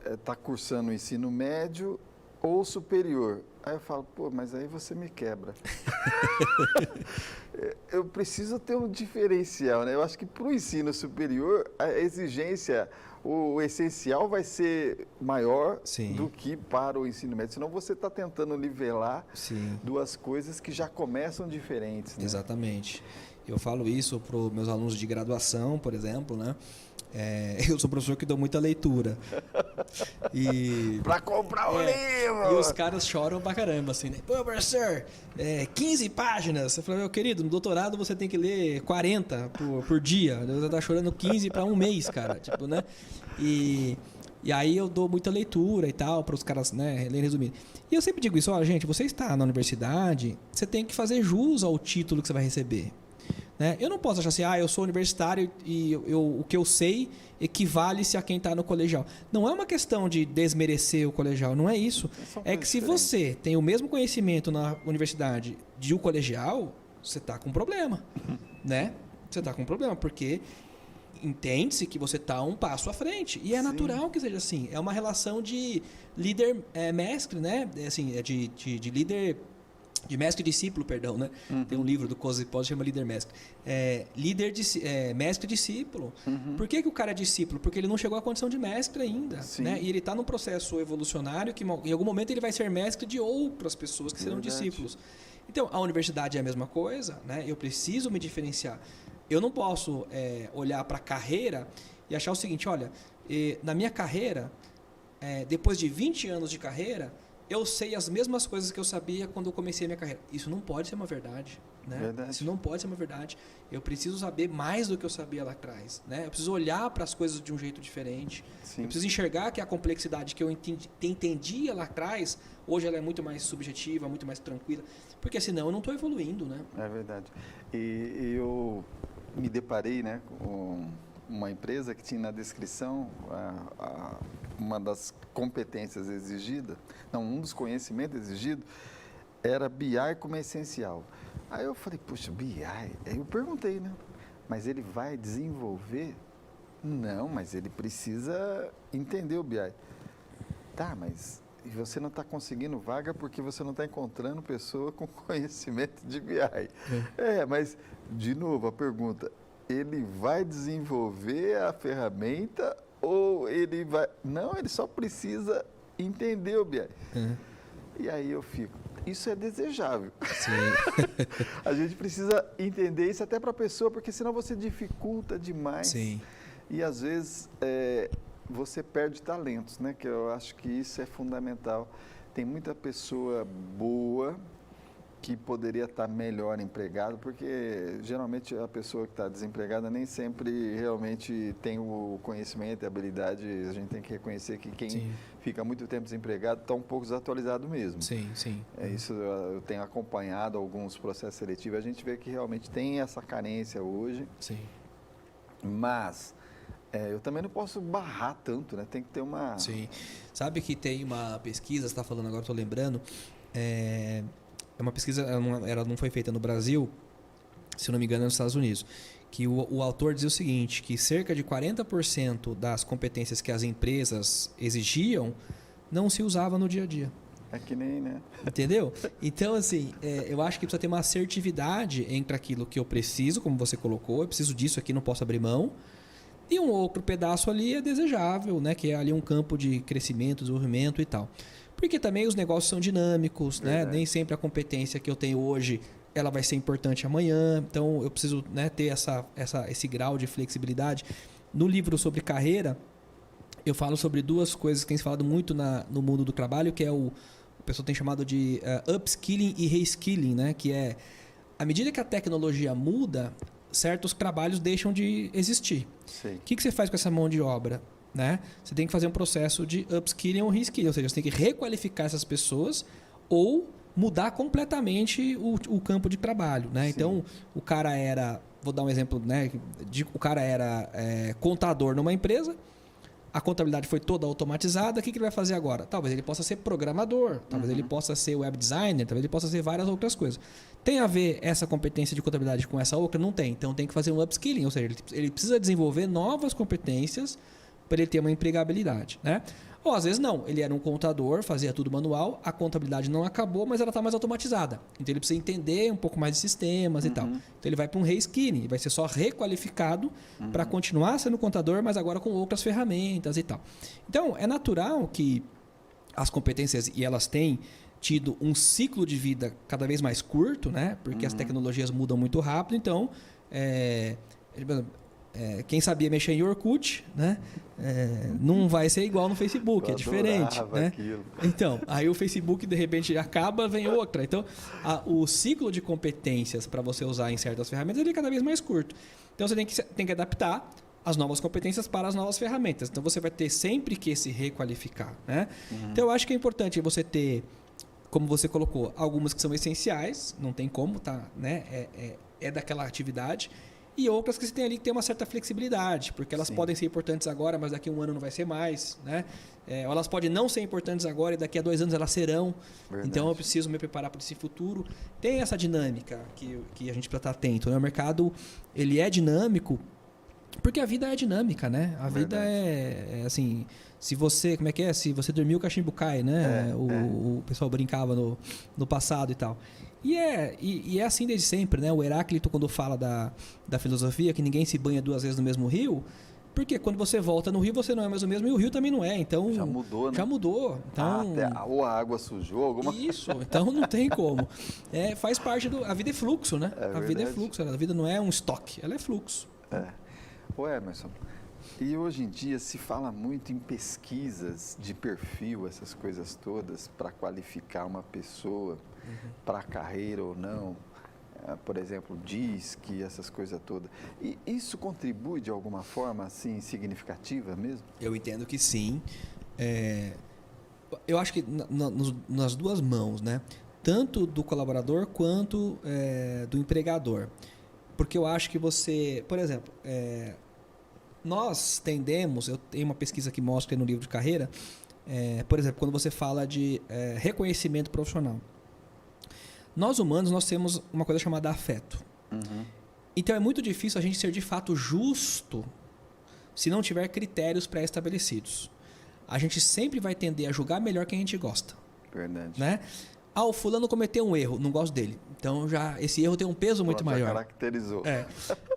está cursando o ensino médio ou superior. Aí eu falo, pô, mas aí você me quebra. Eu preciso ter um diferencial, né? Eu acho que para o ensino superior, a exigência, o essencial vai ser maior do que para o ensino médio. Senão você está tentando nivelar duas coisas que já começam diferentes, né? Exatamente. Eu falo isso para os meus alunos de graduação, por exemplo, né? Eu sou professor que dou muita leitura. Para comprar o livro! E os caras choram pra caramba, assim, né? Pô, professor, 15 páginas. Eu falo, meu querido, no doutorado você tem que ler 40 por dia. Você tá chorando 15 para um mês, cara. Tipo, né? E aí eu dou muita leitura e tal, para os caras, né, lerem resumido. E eu sempre digo isso, ó, gente, você está na universidade, você tem que fazer jus ao título que você vai receber. Né? Eu não posso achar assim, eu sou universitário e o que eu sei equivale-se a quem está no colegial. Não é uma questão de desmerecer o colegial, não é isso. É que se você tem o mesmo conhecimento na universidade de um colegial, você está com um problema. Né? Você está com um problema, porque entende-se que você está um passo à frente. E é natural que seja assim. É uma relação de líder-mestre, né? Assim, de líder... De mestre e discípulo, perdão, né? Tem um livro do Cosipós que chama Líder Mestre. Mestre e discípulo. Por que o cara é discípulo? Porque ele não chegou à condição de mestre ainda. Né? E ele está num processo evolucionário que em algum momento ele vai ser mestre de outras pessoas que serão discípulos. Então, a universidade é a mesma coisa, né? Eu preciso me diferenciar. Eu não posso olhar para a carreira e achar o seguinte, olha, na minha carreira, depois de 20 anos de carreira, eu sei as mesmas coisas que eu sabia quando eu comecei a minha carreira. Isso não pode ser uma verdade, né? Isso não pode ser uma verdade. Eu preciso saber mais do que eu sabia lá atrás, né? Eu preciso olhar para as coisas de um jeito diferente. Eu preciso enxergar que a complexidade que eu entendia lá atrás, hoje ela é muito mais subjetiva, muito mais tranquila, porque senão eu não estou evoluindo, né? É verdade. E eu me deparei, né, com uma empresa que tinha na descrição uma das competências exigidas, um dos conhecimentos exigidos era BI como essencial. Aí eu falei, puxa, BI? Aí eu perguntei, né? Mas ele vai desenvolver? Não, mas ele precisa entender o BI. Tá, mas você não está conseguindo vaga porque você não está encontrando pessoa com conhecimento de BI. Mas, de novo, a pergunta, ele vai desenvolver a ferramenta ou ele vai... Não, ele só precisa entender o BI. E aí eu fico, isso é desejável. A gente precisa entender isso até para a pessoa, porque senão você dificulta demais. E às vezes você perde talentos, né? Que eu acho que isso é fundamental. Tem muita pessoa boa que poderia estar melhor empregado, porque geralmente a pessoa que está desempregada nem sempre realmente tem o conhecimento e a habilidade. A gente tem que reconhecer que quem Sim. fica muito tempo desempregado está um pouco desatualizado mesmo. Sim, sim. É isso, eu tenho acompanhado alguns processos seletivos, a gente vê que realmente tem essa carência hoje, Sim. mas eu também não posso barrar tanto, né? Tem que ter uma... Sim. Sabe que tem uma pesquisa, você está falando agora, estou lembrando, é uma pesquisa, ela não foi feita no Brasil, se eu não me engano, é nos Estados Unidos, que o autor dizia o seguinte, que cerca de 40% das competências que as empresas exigiam não se usava no dia a dia. É que nem, né? Entendeu? Então, assim, eu acho que precisa ter uma assertividade entre aquilo que eu preciso, como você colocou, eu preciso disso aqui, não posso abrir mão, e um outro pedaço ali é desejável, né? Que é ali um campo de crescimento, desenvolvimento e tal. Porque também os negócios são dinâmicos, né? Nem sempre a competência que eu tenho hoje ela vai ser importante amanhã. Então eu preciso, né, ter esse grau de flexibilidade. No livro sobre carreira, eu falo sobre duas coisas que tem se falado muito no mundo do trabalho, que é o pessoal tem chamado de upskilling e reskilling, né? Que é, à medida que a tecnologia muda, certos trabalhos deixam de existir. Sim. O que você faz com essa mão de obra? Né? Você tem que fazer um processo de upskilling ou reskilling, ou seja, você tem que requalificar essas pessoas ou mudar completamente o campo de trabalho. Né? Então, o cara era, vou dar um exemplo, né? O cara era contador numa empresa, a contabilidade foi toda automatizada, o que ele vai fazer agora? Talvez ele possa ser programador, talvez ele possa ser web designer, talvez ele possa ser várias outras coisas. Tem a ver essa competência de contabilidade com essa outra? Não tem. Então tem que fazer um upskilling, ou seja, ele precisa desenvolver novas competências para ele ter uma empregabilidade, né? Ou às vezes não, ele era um contador, fazia tudo manual, a contabilidade não acabou, mas ela está mais automatizada. Então ele precisa entender um pouco mais de sistemas e tal. Então ele vai para um reskilling, vai ser só requalificado para continuar sendo contador, mas agora com outras ferramentas e tal. Então é natural que as competências, e elas têm tido um ciclo de vida cada vez mais curto, né? Porque as tecnologias mudam muito rápido, então quem sabia mexer em Orkut, né? Não vai ser igual no Facebook, é diferente. Né? Então, aí o Facebook de repente acaba, vem outra. Então, o ciclo de competências para você usar em certas ferramentas ele é cada vez mais curto. Então, você tem que adaptar as novas competências para as novas ferramentas. Então, você vai ter sempre que se requalificar. Né? Então, eu acho que é importante você ter, como você colocou, algumas que são essenciais, não tem como, tá? Né? É daquela atividade. E outras que você tem ali que tem uma certa flexibilidade, porque elas podem ser importantes agora, mas daqui a um ano não vai ser mais, né? Ou elas podem não ser importantes agora e daqui a 2 anos elas serão. Verdade. Então eu preciso me preparar para esse futuro. Tem essa dinâmica que a gente precisa estar atento, né? O mercado ele é dinâmico porque a vida é dinâmica, né? A vida é assim, se você, como é que é? Se você dormir o cachimbo cai, né? O pessoal brincava no passado e tal. E é assim desde sempre, né? O Heráclito, quando fala da filosofia, que ninguém se banha 2 vezes no mesmo rio, porque quando você volta no rio, você não é mais o mesmo e o rio também não é. Então, já mudou, né? Já mudou. Então, ou a água sujou, alguma Isso, então não tem como. Faz parte a vida é fluxo, né? A vida é fluxo, a vida não é um estoque, ela é fluxo. Ô Emerson, e hoje em dia se fala muito em pesquisas de perfil, essas coisas todas, para qualificar uma pessoa para a carreira ou não. Por exemplo, DISC, essas coisas todas. E isso contribui de alguma forma assim, significativa mesmo? Eu entendo que sim. Eu acho que nas duas mãos, né? Tanto do colaborador quanto do empregador. Porque eu acho que você... Por exemplo, nós tendemos... Eu tenho uma pesquisa que mostra no livro de carreira, por exemplo, quando você fala de reconhecimento profissional. Nós humanos, nós temos uma coisa chamada afeto. Então é muito difícil a gente ser de fato justo se não tiver critérios pré-estabelecidos. A gente sempre vai tender a julgar melhor quem a gente gosta. Verdade. Né? O fulano cometeu um erro, não gosto dele. Então esse erro tem um peso muito maior. Caracterizou.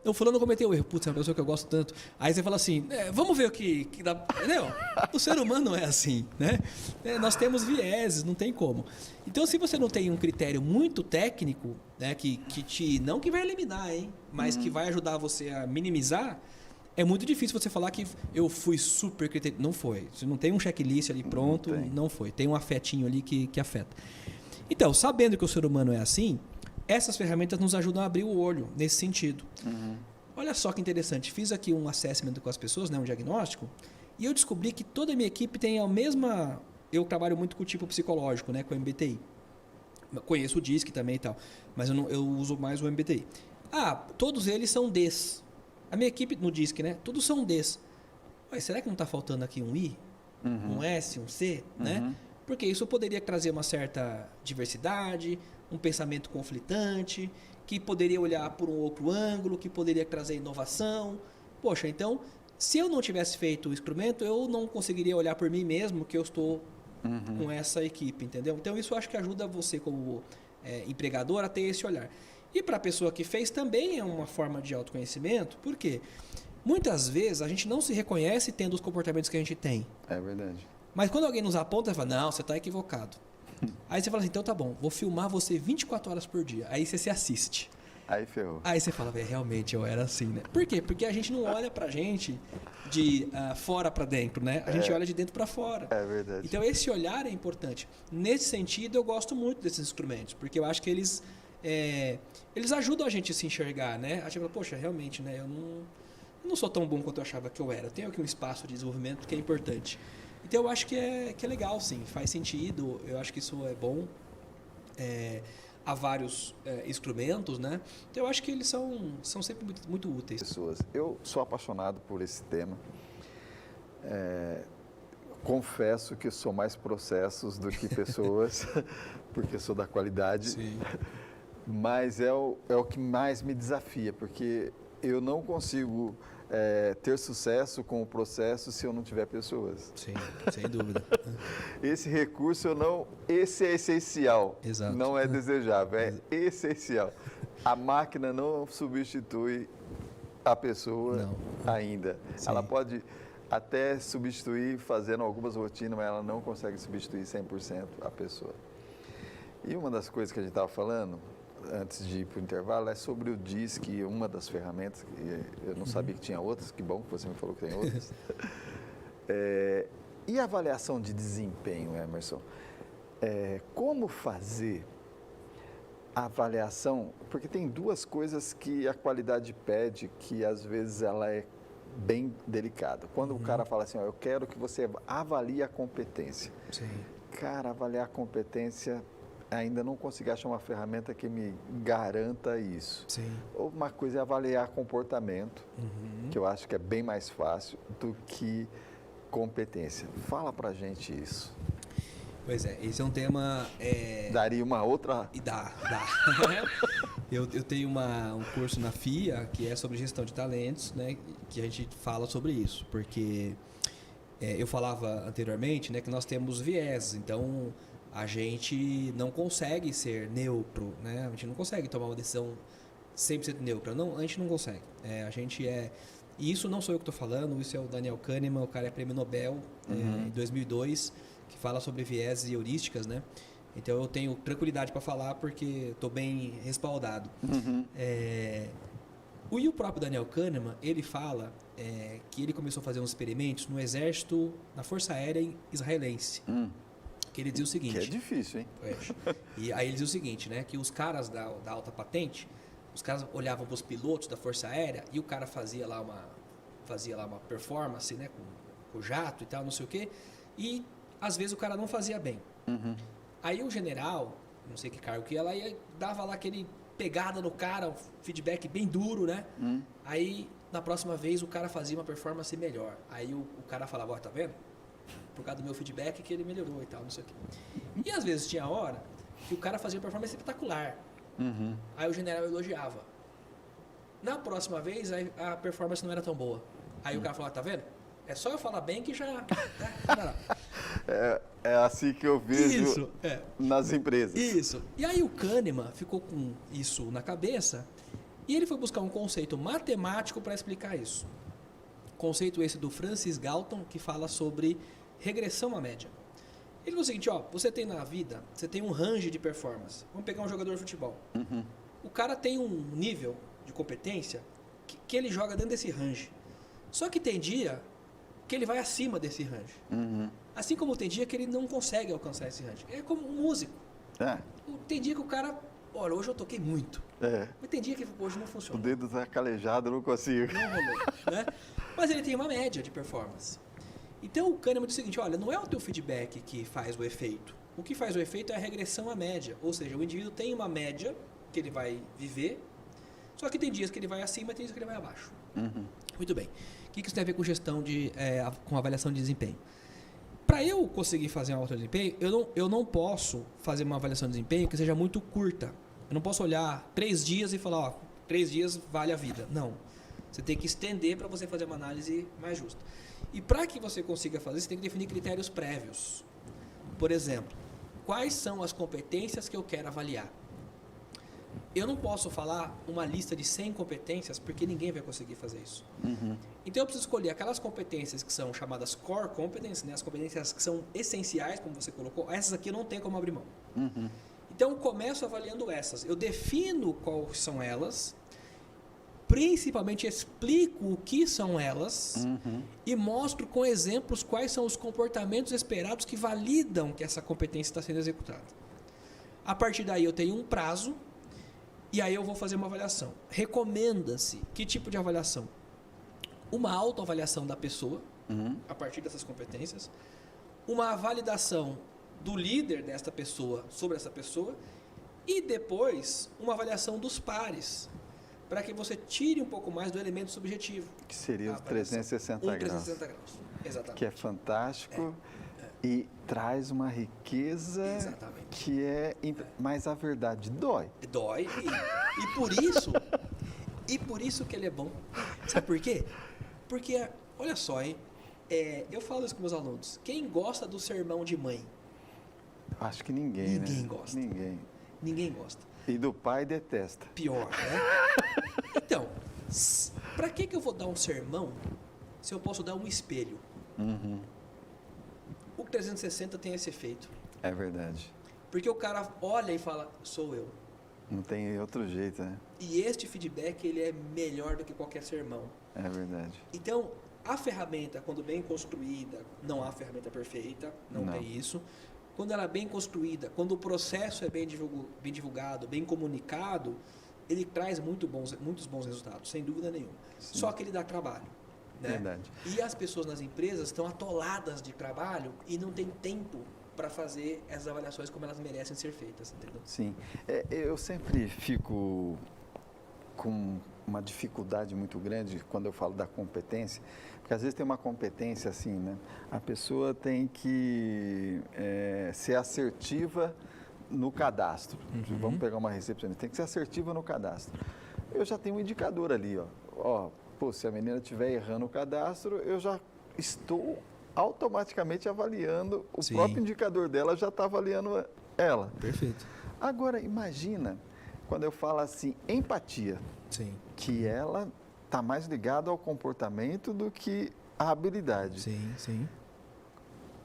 O fulano cometeu um erro, putz, é uma pessoa que eu gosto tanto. Aí você fala assim, vamos ver o que dá. Entendeu? O ser humano não é assim, né? Nós temos vieses, não tem como. Então, se você não tem um critério muito técnico, né, não que vai eliminar, hein, mas que vai ajudar você a minimizar, é muito difícil você falar que eu fui super critério. Não foi. Você não tem um checklist ali pronto, não foi. Tem um afetinho ali que afeta. Então, sabendo que o ser humano é assim, essas ferramentas nos ajudam a abrir o olho nesse sentido. Olha só que interessante, fiz aqui um assessment com as pessoas, né, um diagnóstico, e eu descobri que toda a minha equipe tem a mesma... Eu trabalho muito com o tipo psicológico, né, com o MBTI. Conheço o DISC também e tal, mas eu uso mais o MBTI. Todos eles são Ds. A minha equipe no DISC, né, todos são Ds. Mas será que não está faltando aqui um I, um S, um C, né? Porque isso poderia trazer uma certa diversidade, um pensamento conflitante, que poderia olhar por um outro ângulo, que poderia trazer inovação. Poxa, então, se eu não tivesse feito o instrumento, eu não conseguiria olhar por mim mesmo que eu estou com essa equipe, entendeu? Então, isso eu acho que ajuda você como empregador a ter esse olhar. E para a pessoa que fez também é uma forma de autoconhecimento, por quê? Muitas vezes a gente não se reconhece tendo os comportamentos que a gente tem. É verdade. Mas quando alguém nos aponta, fala, não, você está equivocado. Aí você fala assim, então tá bom, vou filmar você 24 horas por dia. Aí você se assiste. Aí ferrou. Aí você fala, realmente eu era assim, né? Por quê? Porque a gente não olha pra gente de fora pra dentro, né? A gente olha de dentro pra fora. É verdade. Então esse olhar é importante. Nesse sentido, eu gosto muito desses instrumentos, porque eu acho que eles ajudam a gente a se enxergar, né? A gente fala, poxa, realmente, né? Eu não sou tão bom quanto eu achava que eu era. Eu tenho aqui um espaço de desenvolvimento que é importante. Então eu acho que é legal, sim, faz sentido, eu acho que isso é bom. Há vários instrumentos, né? Então eu acho que eles são sempre muito, muito úteis. Pessoas. Eu sou apaixonado por esse tema. Confesso que sou mais processos do que pessoas, porque sou da qualidade. Sim. Mas é o que mais me desafia, porque eu não consigo ter sucesso com o processo se eu não tiver pessoas. Sim, sem dúvida. Esse recurso esse é essencial. Exato. Não é desejável, é essencial. A máquina não substitui a pessoa ainda. Sim. Ela pode até substituir fazendo algumas rotinas, mas ela não consegue substituir 100% a pessoa. E uma das coisas que a gente estava falando antes de ir para o intervalo é sobre o DISC, uma das ferramentas, eu não sabia que tinha outras, que bom que você me falou que tem outras. E a avaliação de desempenho, Emerson? Como fazer a avaliação? Porque tem duas coisas que a qualidade pede, que às vezes ela é bem delicada. Quando o cara fala assim, eu quero que você avalie a competência. Sim. Cara, avaliar a competência... ainda não consegui achar uma ferramenta que me garanta isso. Sim. Uma coisa é avaliar comportamento, que eu acho que é bem mais fácil do que competência. Fala pra gente isso. Pois é, esse é um tema... Daria uma outra... E dá. Eu tenho um curso na FIA que é sobre gestão de talentos, né, que a gente fala sobre isso, porque eu falava anteriormente, né, que nós temos viés, então... a gente não consegue ser neutro, né? A gente não consegue tomar uma decisão 100% neutra. Não, a gente não consegue. E isso não sou eu que estou falando, isso é o Daniel Kahneman, o cara é prêmio Nobel em 2002, que fala sobre viés e heurísticas, né? Então eu tenho tranquilidade para falar porque estou bem respaldado. E o próprio Daniel Kahneman, ele fala que ele começou a fazer uns experimentos no exército, na Força Aérea Israelense. Que ele dizia o seguinte... Que é difícil, hein? E aí ele dizia o seguinte, né? Que os caras da alta patente, os caras olhavam para os pilotos da Força Aérea e o cara fazia lá uma performance, né? Com o jato e tal, não sei o quê. E às vezes o cara não fazia bem. Aí o general, não sei que cargo que ela ia, dava lá aquele pegada no cara, um feedback bem duro, né? Aí na próxima vez o cara fazia uma performance melhor. Aí o cara falava, ó, tá vendo? Por causa do meu feedback que ele melhorou e tal, não sei o quê. E às vezes tinha hora que o cara fazia uma performance espetacular. Aí o general elogiava. Na próxima vez, a performance não era tão boa. Aí o cara falou, tá vendo? É só eu falar bem que já... É assim que eu vejo nas empresas. Isso. E aí o Kahneman ficou com isso na cabeça e ele foi buscar um conceito matemático para explicar isso. Conceito esse do Francis Galton, que fala sobre regressão à média. Ele falou o seguinte, você tem na vida, você tem um range de performance. Vamos pegar um jogador de futebol. O cara tem um nível de competência que ele joga dentro desse range. Só que tem dia que ele vai acima desse range. Assim como tem dia que ele não consegue alcançar esse range. É como um músico. É. Tem dia que o cara, olha, hoje eu toquei muito. É. Mas tem dia que hoje não O funciona. dedo tá calejado, eu não consigo. Não rolou, né? Mas ele tem uma média de performance. Então o Kahneman diz o seguinte, olha, não é o teu feedback que faz o efeito. O que faz o efeito é a regressão à média. Ou seja, o indivíduo tem uma média que ele vai viver, só que tem dias que ele vai acima e tem dias que ele vai abaixo. Muito bem. O que isso tem a ver com gestão com avaliação de desempenho? Para eu conseguir fazer uma avaliação de desempenho, eu não posso fazer uma avaliação de desempenho que seja muito curta. Eu não posso olhar 3 dias e falar, 3 dias vale a vida. Não. Você tem que estender para você fazer uma análise mais justa. E para que você consiga fazer, você tem que definir critérios prévios. Por exemplo, quais são as competências que eu quero avaliar? Eu não posso falar uma lista de 100 competências, porque ninguém vai conseguir fazer isso. Então eu preciso escolher aquelas competências que são chamadas core competence, né? As competências que são essenciais, como você colocou. Essas aqui eu não tenho como abrir mão. Então eu começo avaliando essas. Eu defino quais são elas, principalmente explico o que são elas e mostro com exemplos quais são os comportamentos esperados que validam que essa competência está sendo executada. A partir daí eu tenho um prazo e aí eu vou fazer uma avaliação. Recomenda-se que tipo de avaliação? Uma autoavaliação da pessoa, a partir dessas competências, uma validação do líder desta pessoa sobre essa pessoa e depois uma avaliação dos pares, para que você tire um pouco mais do elemento subjetivo. Que seria os 360 graus. 360 graus, exatamente. Que é fantástico e traz uma riqueza que mas a verdade dói. Dói e por isso que ele é bom. Sabe por quê? Porque, olha só, hein? Eu falo isso com meus alunos. Quem gosta do sermão de mãe? Acho que ninguém, né? Ninguém gosta. Ninguém gosta. E do pai detesta. Pior, né? Então, para que eu vou dar um sermão se eu posso dar um espelho? O 360 tem esse efeito. É verdade. Porque o cara olha e fala, sou eu. Não tem outro jeito, né? E este feedback, ele é melhor do que qualquer sermão. É verdade. Então, a ferramenta, quando bem construída, não há ferramenta perfeita, não tem isso. Quando ela é bem construída, quando o processo é bem divulgado, bem comunicado, ele traz muitos bons resultados, sem dúvida nenhuma. Sim. Só que ele dá trabalho. Né? Verdade. E as pessoas nas empresas estão atoladas de trabalho e não têm tempo para fazer essas avaliações como elas merecem ser feitas, entendeu? Sim. Eu sempre fico com uma dificuldade muito grande quando eu falo da competência, porque às vezes tem uma competência assim, né? A pessoa tem que ser assertiva no cadastro. Vamos pegar uma recepcionista, tem que ser assertiva no cadastro. Eu já tenho um indicador ali, se a menina estiver errando o cadastro, eu já estou automaticamente avaliando, o próprio indicador dela já está avaliando ela. Perfeito. Agora, imagina quando eu falo assim, empatia. Sim. Que ela está mais ligada ao comportamento do que à habilidade. Sim.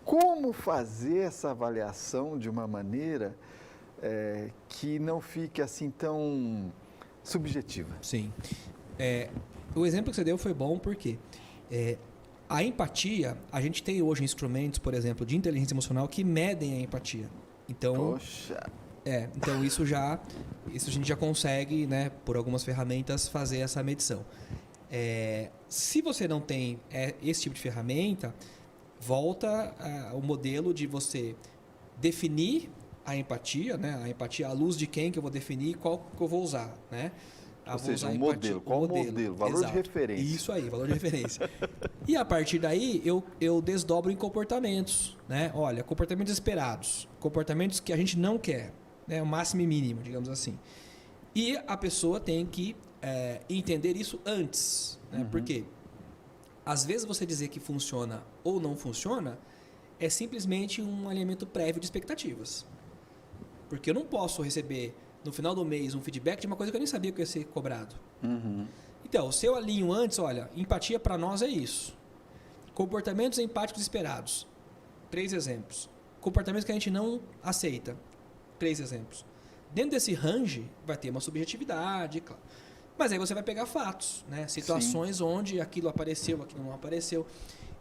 Como fazer essa avaliação de uma maneira que não fique assim tão subjetiva? Sim. O exemplo que você deu foi bom porque a empatia, a gente tem hoje instrumentos, por exemplo, de inteligência emocional que medem a empatia. Então, Poxa! Então isso a gente já consegue, né, por algumas ferramentas, fazer essa medição. Se você não tem esse tipo de ferramenta, volta ao modelo de você definir a empatia, né? A empatia à luz de quem que eu vou definir e qual que eu vou usar, né? Ou seja, um modelo. Qual o modelo? Valor de referência. Isso aí, valor de referência. E a partir daí, eu desdobro em comportamentos, né? Olha, comportamentos esperados, comportamentos que a gente não quer, né? O máximo e mínimo, digamos assim. E a pessoa tem que entender isso antes, né? Porque às vezes você dizer que funciona ou não funciona é simplesmente um alinhamento prévio de expectativas. Porque eu não posso receber no final do mês um feedback de uma coisa que eu nem sabia que ia ser cobrado. Então, se eu alinho antes, olha, empatia para nós é isso. Comportamentos empáticos esperados. 3 exemplos. Comportamentos que a gente não aceita. 3 exemplos. Dentro desse range vai ter uma subjetividade, claro. Mas aí você vai pegar fatos, né? Situações onde aquilo apareceu, aquilo não apareceu.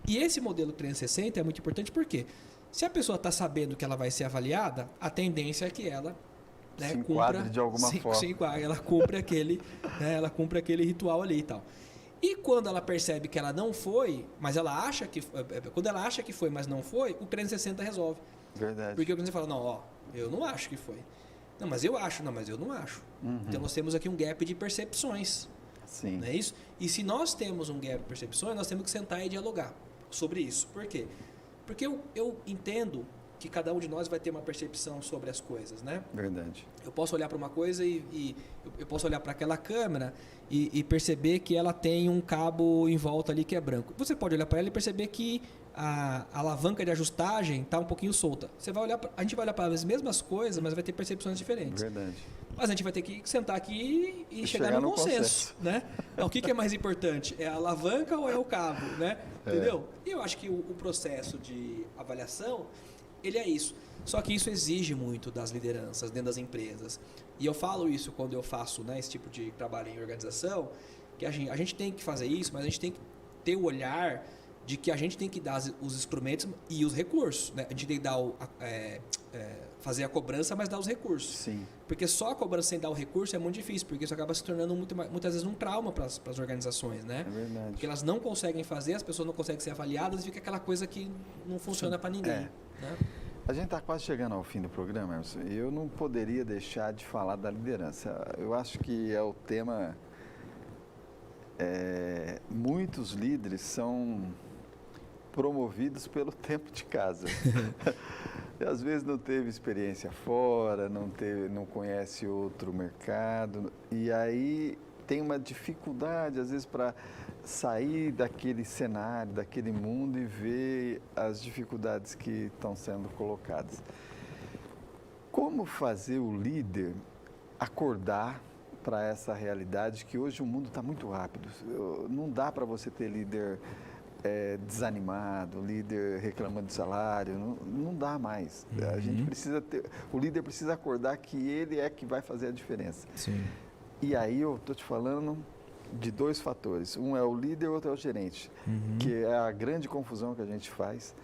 E esse modelo 360 é muito importante porque Se a pessoa está sabendo que ela vai ser avaliada, a tendência é que ela, né, se enquadre de alguma forma. Ela cumpre aquele, né, ela cumpre aquele ritual ali e tal. E quando ela percebe que ela não foi, mas ela acha que... Quando ela acha que foi, mas não foi, o 360 resolve. Verdade. Porque o 360 fala, não, ó, eu não acho que foi. Não, mas eu acho. Não, mas eu não acho. Então nós temos aqui um gap de percepções. Sim. Não é isso? E se nós temos um gap de percepções, nós temos que sentar e dialogar sobre isso. Por quê? Porque eu entendo que cada um de nós vai ter uma percepção sobre as coisas, né? Verdade. Eu posso olhar para uma coisa e eu posso olhar para aquela câmera e perceber que ela tem um cabo em volta ali que é branco. Você pode olhar para ela e perceber que a alavanca de ajustagem está um pouquinho solta. A gente vai olhar para as mesmas coisas, mas vai ter percepções diferentes. Verdade. Mas a gente vai ter que sentar aqui e chegar no consenso, né? Então, o que é mais importante? É a alavanca ou é o cabo, né? Entendeu? E eu acho que o processo de avaliação, ele é isso. Só que isso exige muito das lideranças dentro das empresas. E eu falo isso quando eu faço, né, esse tipo de trabalho em organização, que a gente tem que fazer isso, mas a gente tem que ter o olhar de que a gente tem que dar os instrumentos e os recursos, né? A gente tem que dar fazer a cobrança, mas dar os recursos. Sim. Porque só a cobrança sem dar o recurso é muito difícil, porque isso acaba se tornando muitas vezes um trauma para as organizações, né? É verdade. Porque elas não conseguem fazer, as pessoas não conseguem ser avaliadas e fica aquela coisa que não funciona para ninguém. Né? A gente está quase chegando ao fim do programa, Emerson, e eu não poderia deixar de falar da liderança. Eu acho que é o tema... muitos líderes são promovidos pelo tempo de casa. E, às vezes não teve experiência fora, não conhece outro mercado, e aí tem uma dificuldade, às vezes, para sair daquele cenário, daquele mundo e ver as dificuldades que estão sendo colocadas. Como fazer o líder acordar para essa realidade que hoje o mundo está muito rápido? Não dá para você ter líder desanimado, líder reclamando de salário, não dá mais. A gente precisa ter, o líder precisa acordar que ele é que vai fazer a diferença. Sim. E aí eu estou te falando de dois fatores. Um é o líder, outro é o gerente, que é a grande confusão que a gente faz.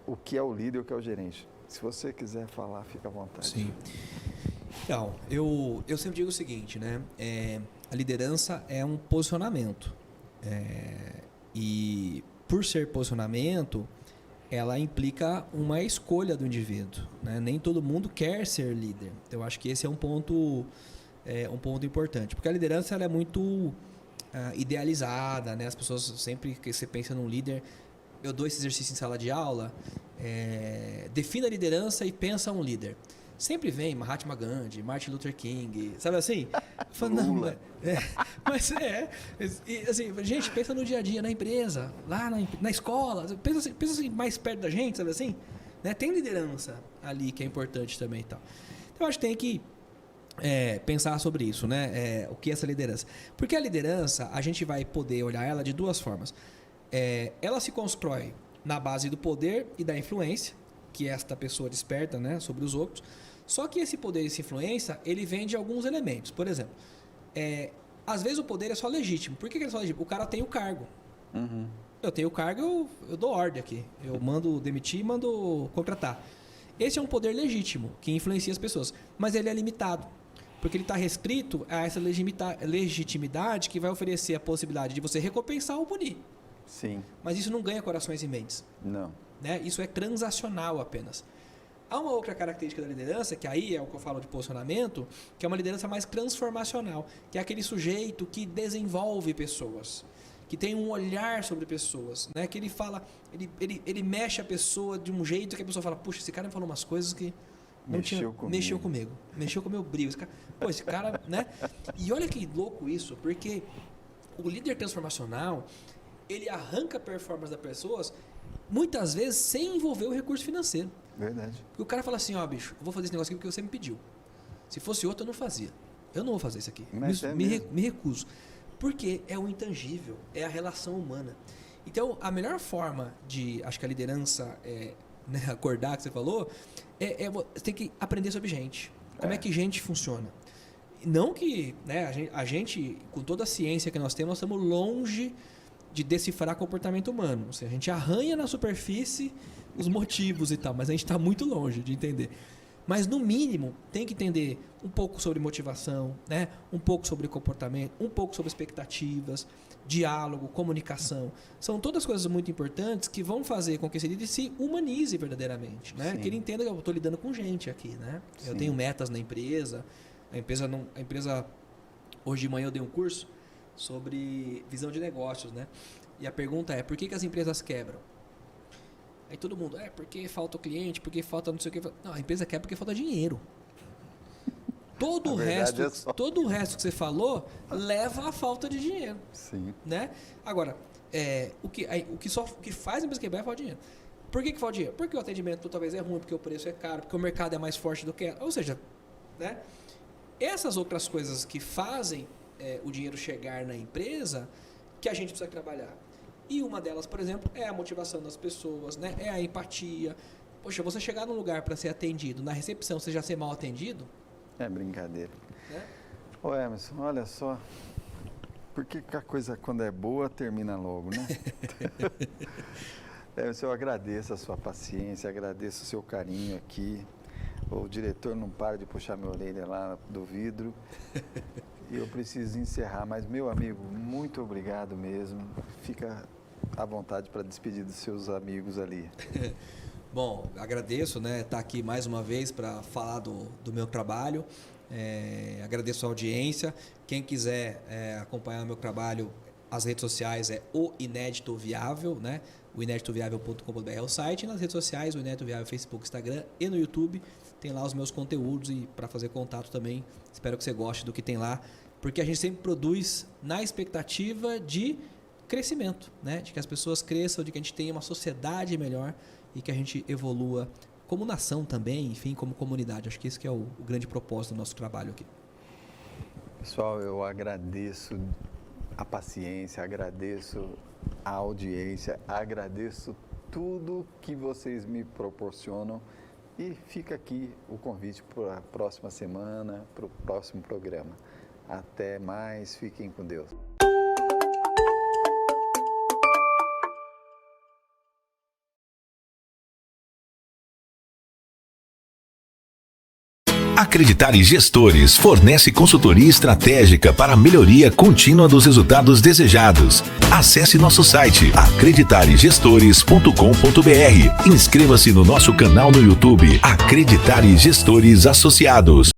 O que é o líder e o que é o gerente. Se você quiser falar, fica à vontade. Sim. Então, eu sempre digo o seguinte, né? A liderança é um posicionamento. E por ser posicionamento, ela implica uma escolha do indivíduo, né? Nem todo mundo quer ser líder. Então, eu acho que esse é um ponto importante. Porque a liderança ela é muito idealizada, né? As pessoas, sempre que você pensa num líder, eu dou esse exercício em sala de aula, defina a liderança e pensa um líder. Sempre vem Mahatma Gandhi, Martin Luther King, sabe assim? Falo, não, mas assim, gente, pensa no dia a dia, na empresa, lá na escola, pensa assim, mais perto da gente, sabe assim? Né? Tem liderança ali que é importante também e tal. Então, eu acho que tem que pensar sobre isso, né? O que é essa liderança? Porque a liderança, a gente vai poder olhar ela de duas formas. Ela se constrói na base do poder e da influência, que esta pessoa desperta, né, sobre os outros. Só que esse poder e essa influência, ele vem de alguns elementos. Por exemplo, às vezes o poder é só legítimo. Por que ele é só legítimo? O cara tem o cargo. Eu tenho o cargo, eu dou ordem aqui. Eu mando demitir e mando contratar. Esse é um poder legítimo, que influencia as pessoas. Mas ele é limitado. Porque ele está restrito a essa legitimidade que vai oferecer a possibilidade de você recompensar ou punir. Sim. Mas isso não ganha corações e mentes. Não. Né? Isso é transacional apenas. Há uma outra característica da liderança, que aí é o que eu falo de posicionamento, que é uma liderança mais transformacional, que é aquele sujeito que desenvolve pessoas, que tem um olhar sobre pessoas, né? Que ele fala, ele mexe a pessoa de um jeito que a pessoa fala, puxa, esse cara me falou umas coisas que mexeu comigo, mexeu com o meu brilho. Esse cara, né? E olha que louco isso, porque o líder transformacional, ele arranca a performance das pessoas muitas vezes sem envolver o recurso financeiro. Verdade. Porque o cara fala assim, bicho, eu vou fazer esse negócio aqui porque você me pediu. Se fosse outro, eu não fazia. Eu não vou fazer isso aqui. Me recuso. Porque é o intangível, é a relação humana. Então, a melhor forma de, acho que a liderança, né, acordar, que você falou, você tem que aprender sobre gente. Como é que gente funciona. Não que, né, a gente, com toda a ciência que nós temos, nós estamos longe de decifrar comportamento humano. Ou seja, a gente arranha na superfície os motivos e tal, mas a gente está muito longe de entender. Mas, no mínimo, tem que entender um pouco sobre motivação, né? Um pouco sobre comportamento, um pouco sobre expectativas, diálogo, comunicação. São todas coisas muito importantes que vão fazer com que esse líder se humanize verdadeiramente, né? Que ele entenda que eu estou lidando com gente aqui, né? Eu tenho metas na empresa. A empresa... Hoje de manhã eu dei um curso sobre visão de negócios, né? E a pergunta é, por que as empresas quebram? Aí todo mundo, porque falta o cliente, porque falta não sei o que. Não, a empresa quer porque falta dinheiro. Todo o resto que você falou leva à falta de dinheiro. Sim. Né? Agora, o que faz a empresa quebrar é falta de dinheiro. Por que falta dinheiro? Porque o atendimento talvez é ruim, porque o preço é caro, porque o mercado é mais forte do que... Ou seja, né? Essas outras coisas que fazem o dinheiro chegar na empresa, que a gente precisa trabalhar. E uma delas, por exemplo, é a motivação das pessoas, né? É a empatia. Poxa, você chegar num lugar para ser atendido, na recepção você já ser mal atendido? É brincadeira. Né? Ô Emerson, olha só, por que a coisa quando é boa termina logo, né? Emerson, eu agradeço a sua paciência, agradeço o seu carinho aqui. O diretor não para de puxar minha orelha lá do vidro. E eu preciso encerrar, mas, meu amigo, muito obrigado mesmo. Fica à vontade para despedir dos seus amigos ali. Bom, agradeço, né, estar aqui mais uma vez para falar do meu trabalho. Agradeço a audiência. Quem quiser acompanhar o meu trabalho, as redes sociais é o Inédito Viável, né? O ineditoviável.com.br é o site. E nas redes sociais, o Inédito Viável, Facebook, Instagram e no YouTube. Tem lá os meus conteúdos e para fazer contato também. Espero que você goste do que tem lá, porque a gente sempre produz na expectativa de crescimento, né? De que as pessoas cresçam, de que a gente tenha uma sociedade melhor e que a gente evolua como nação também, enfim, como comunidade. Acho que esse que é o grande propósito do nosso trabalho aqui. Pessoal, eu agradeço a paciência, agradeço a audiência, agradeço tudo que vocês me proporcionam. E fica aqui o convite para a próxima semana, para o próximo programa. Até mais, fiquem com Deus. Acreditar em Gestores fornece consultoria estratégica para a melhoria contínua dos resultados desejados. Acesse nosso site acreditaregestores.com.br. Inscreva-se no nosso canal no YouTube Acreditar em Gestores Associados.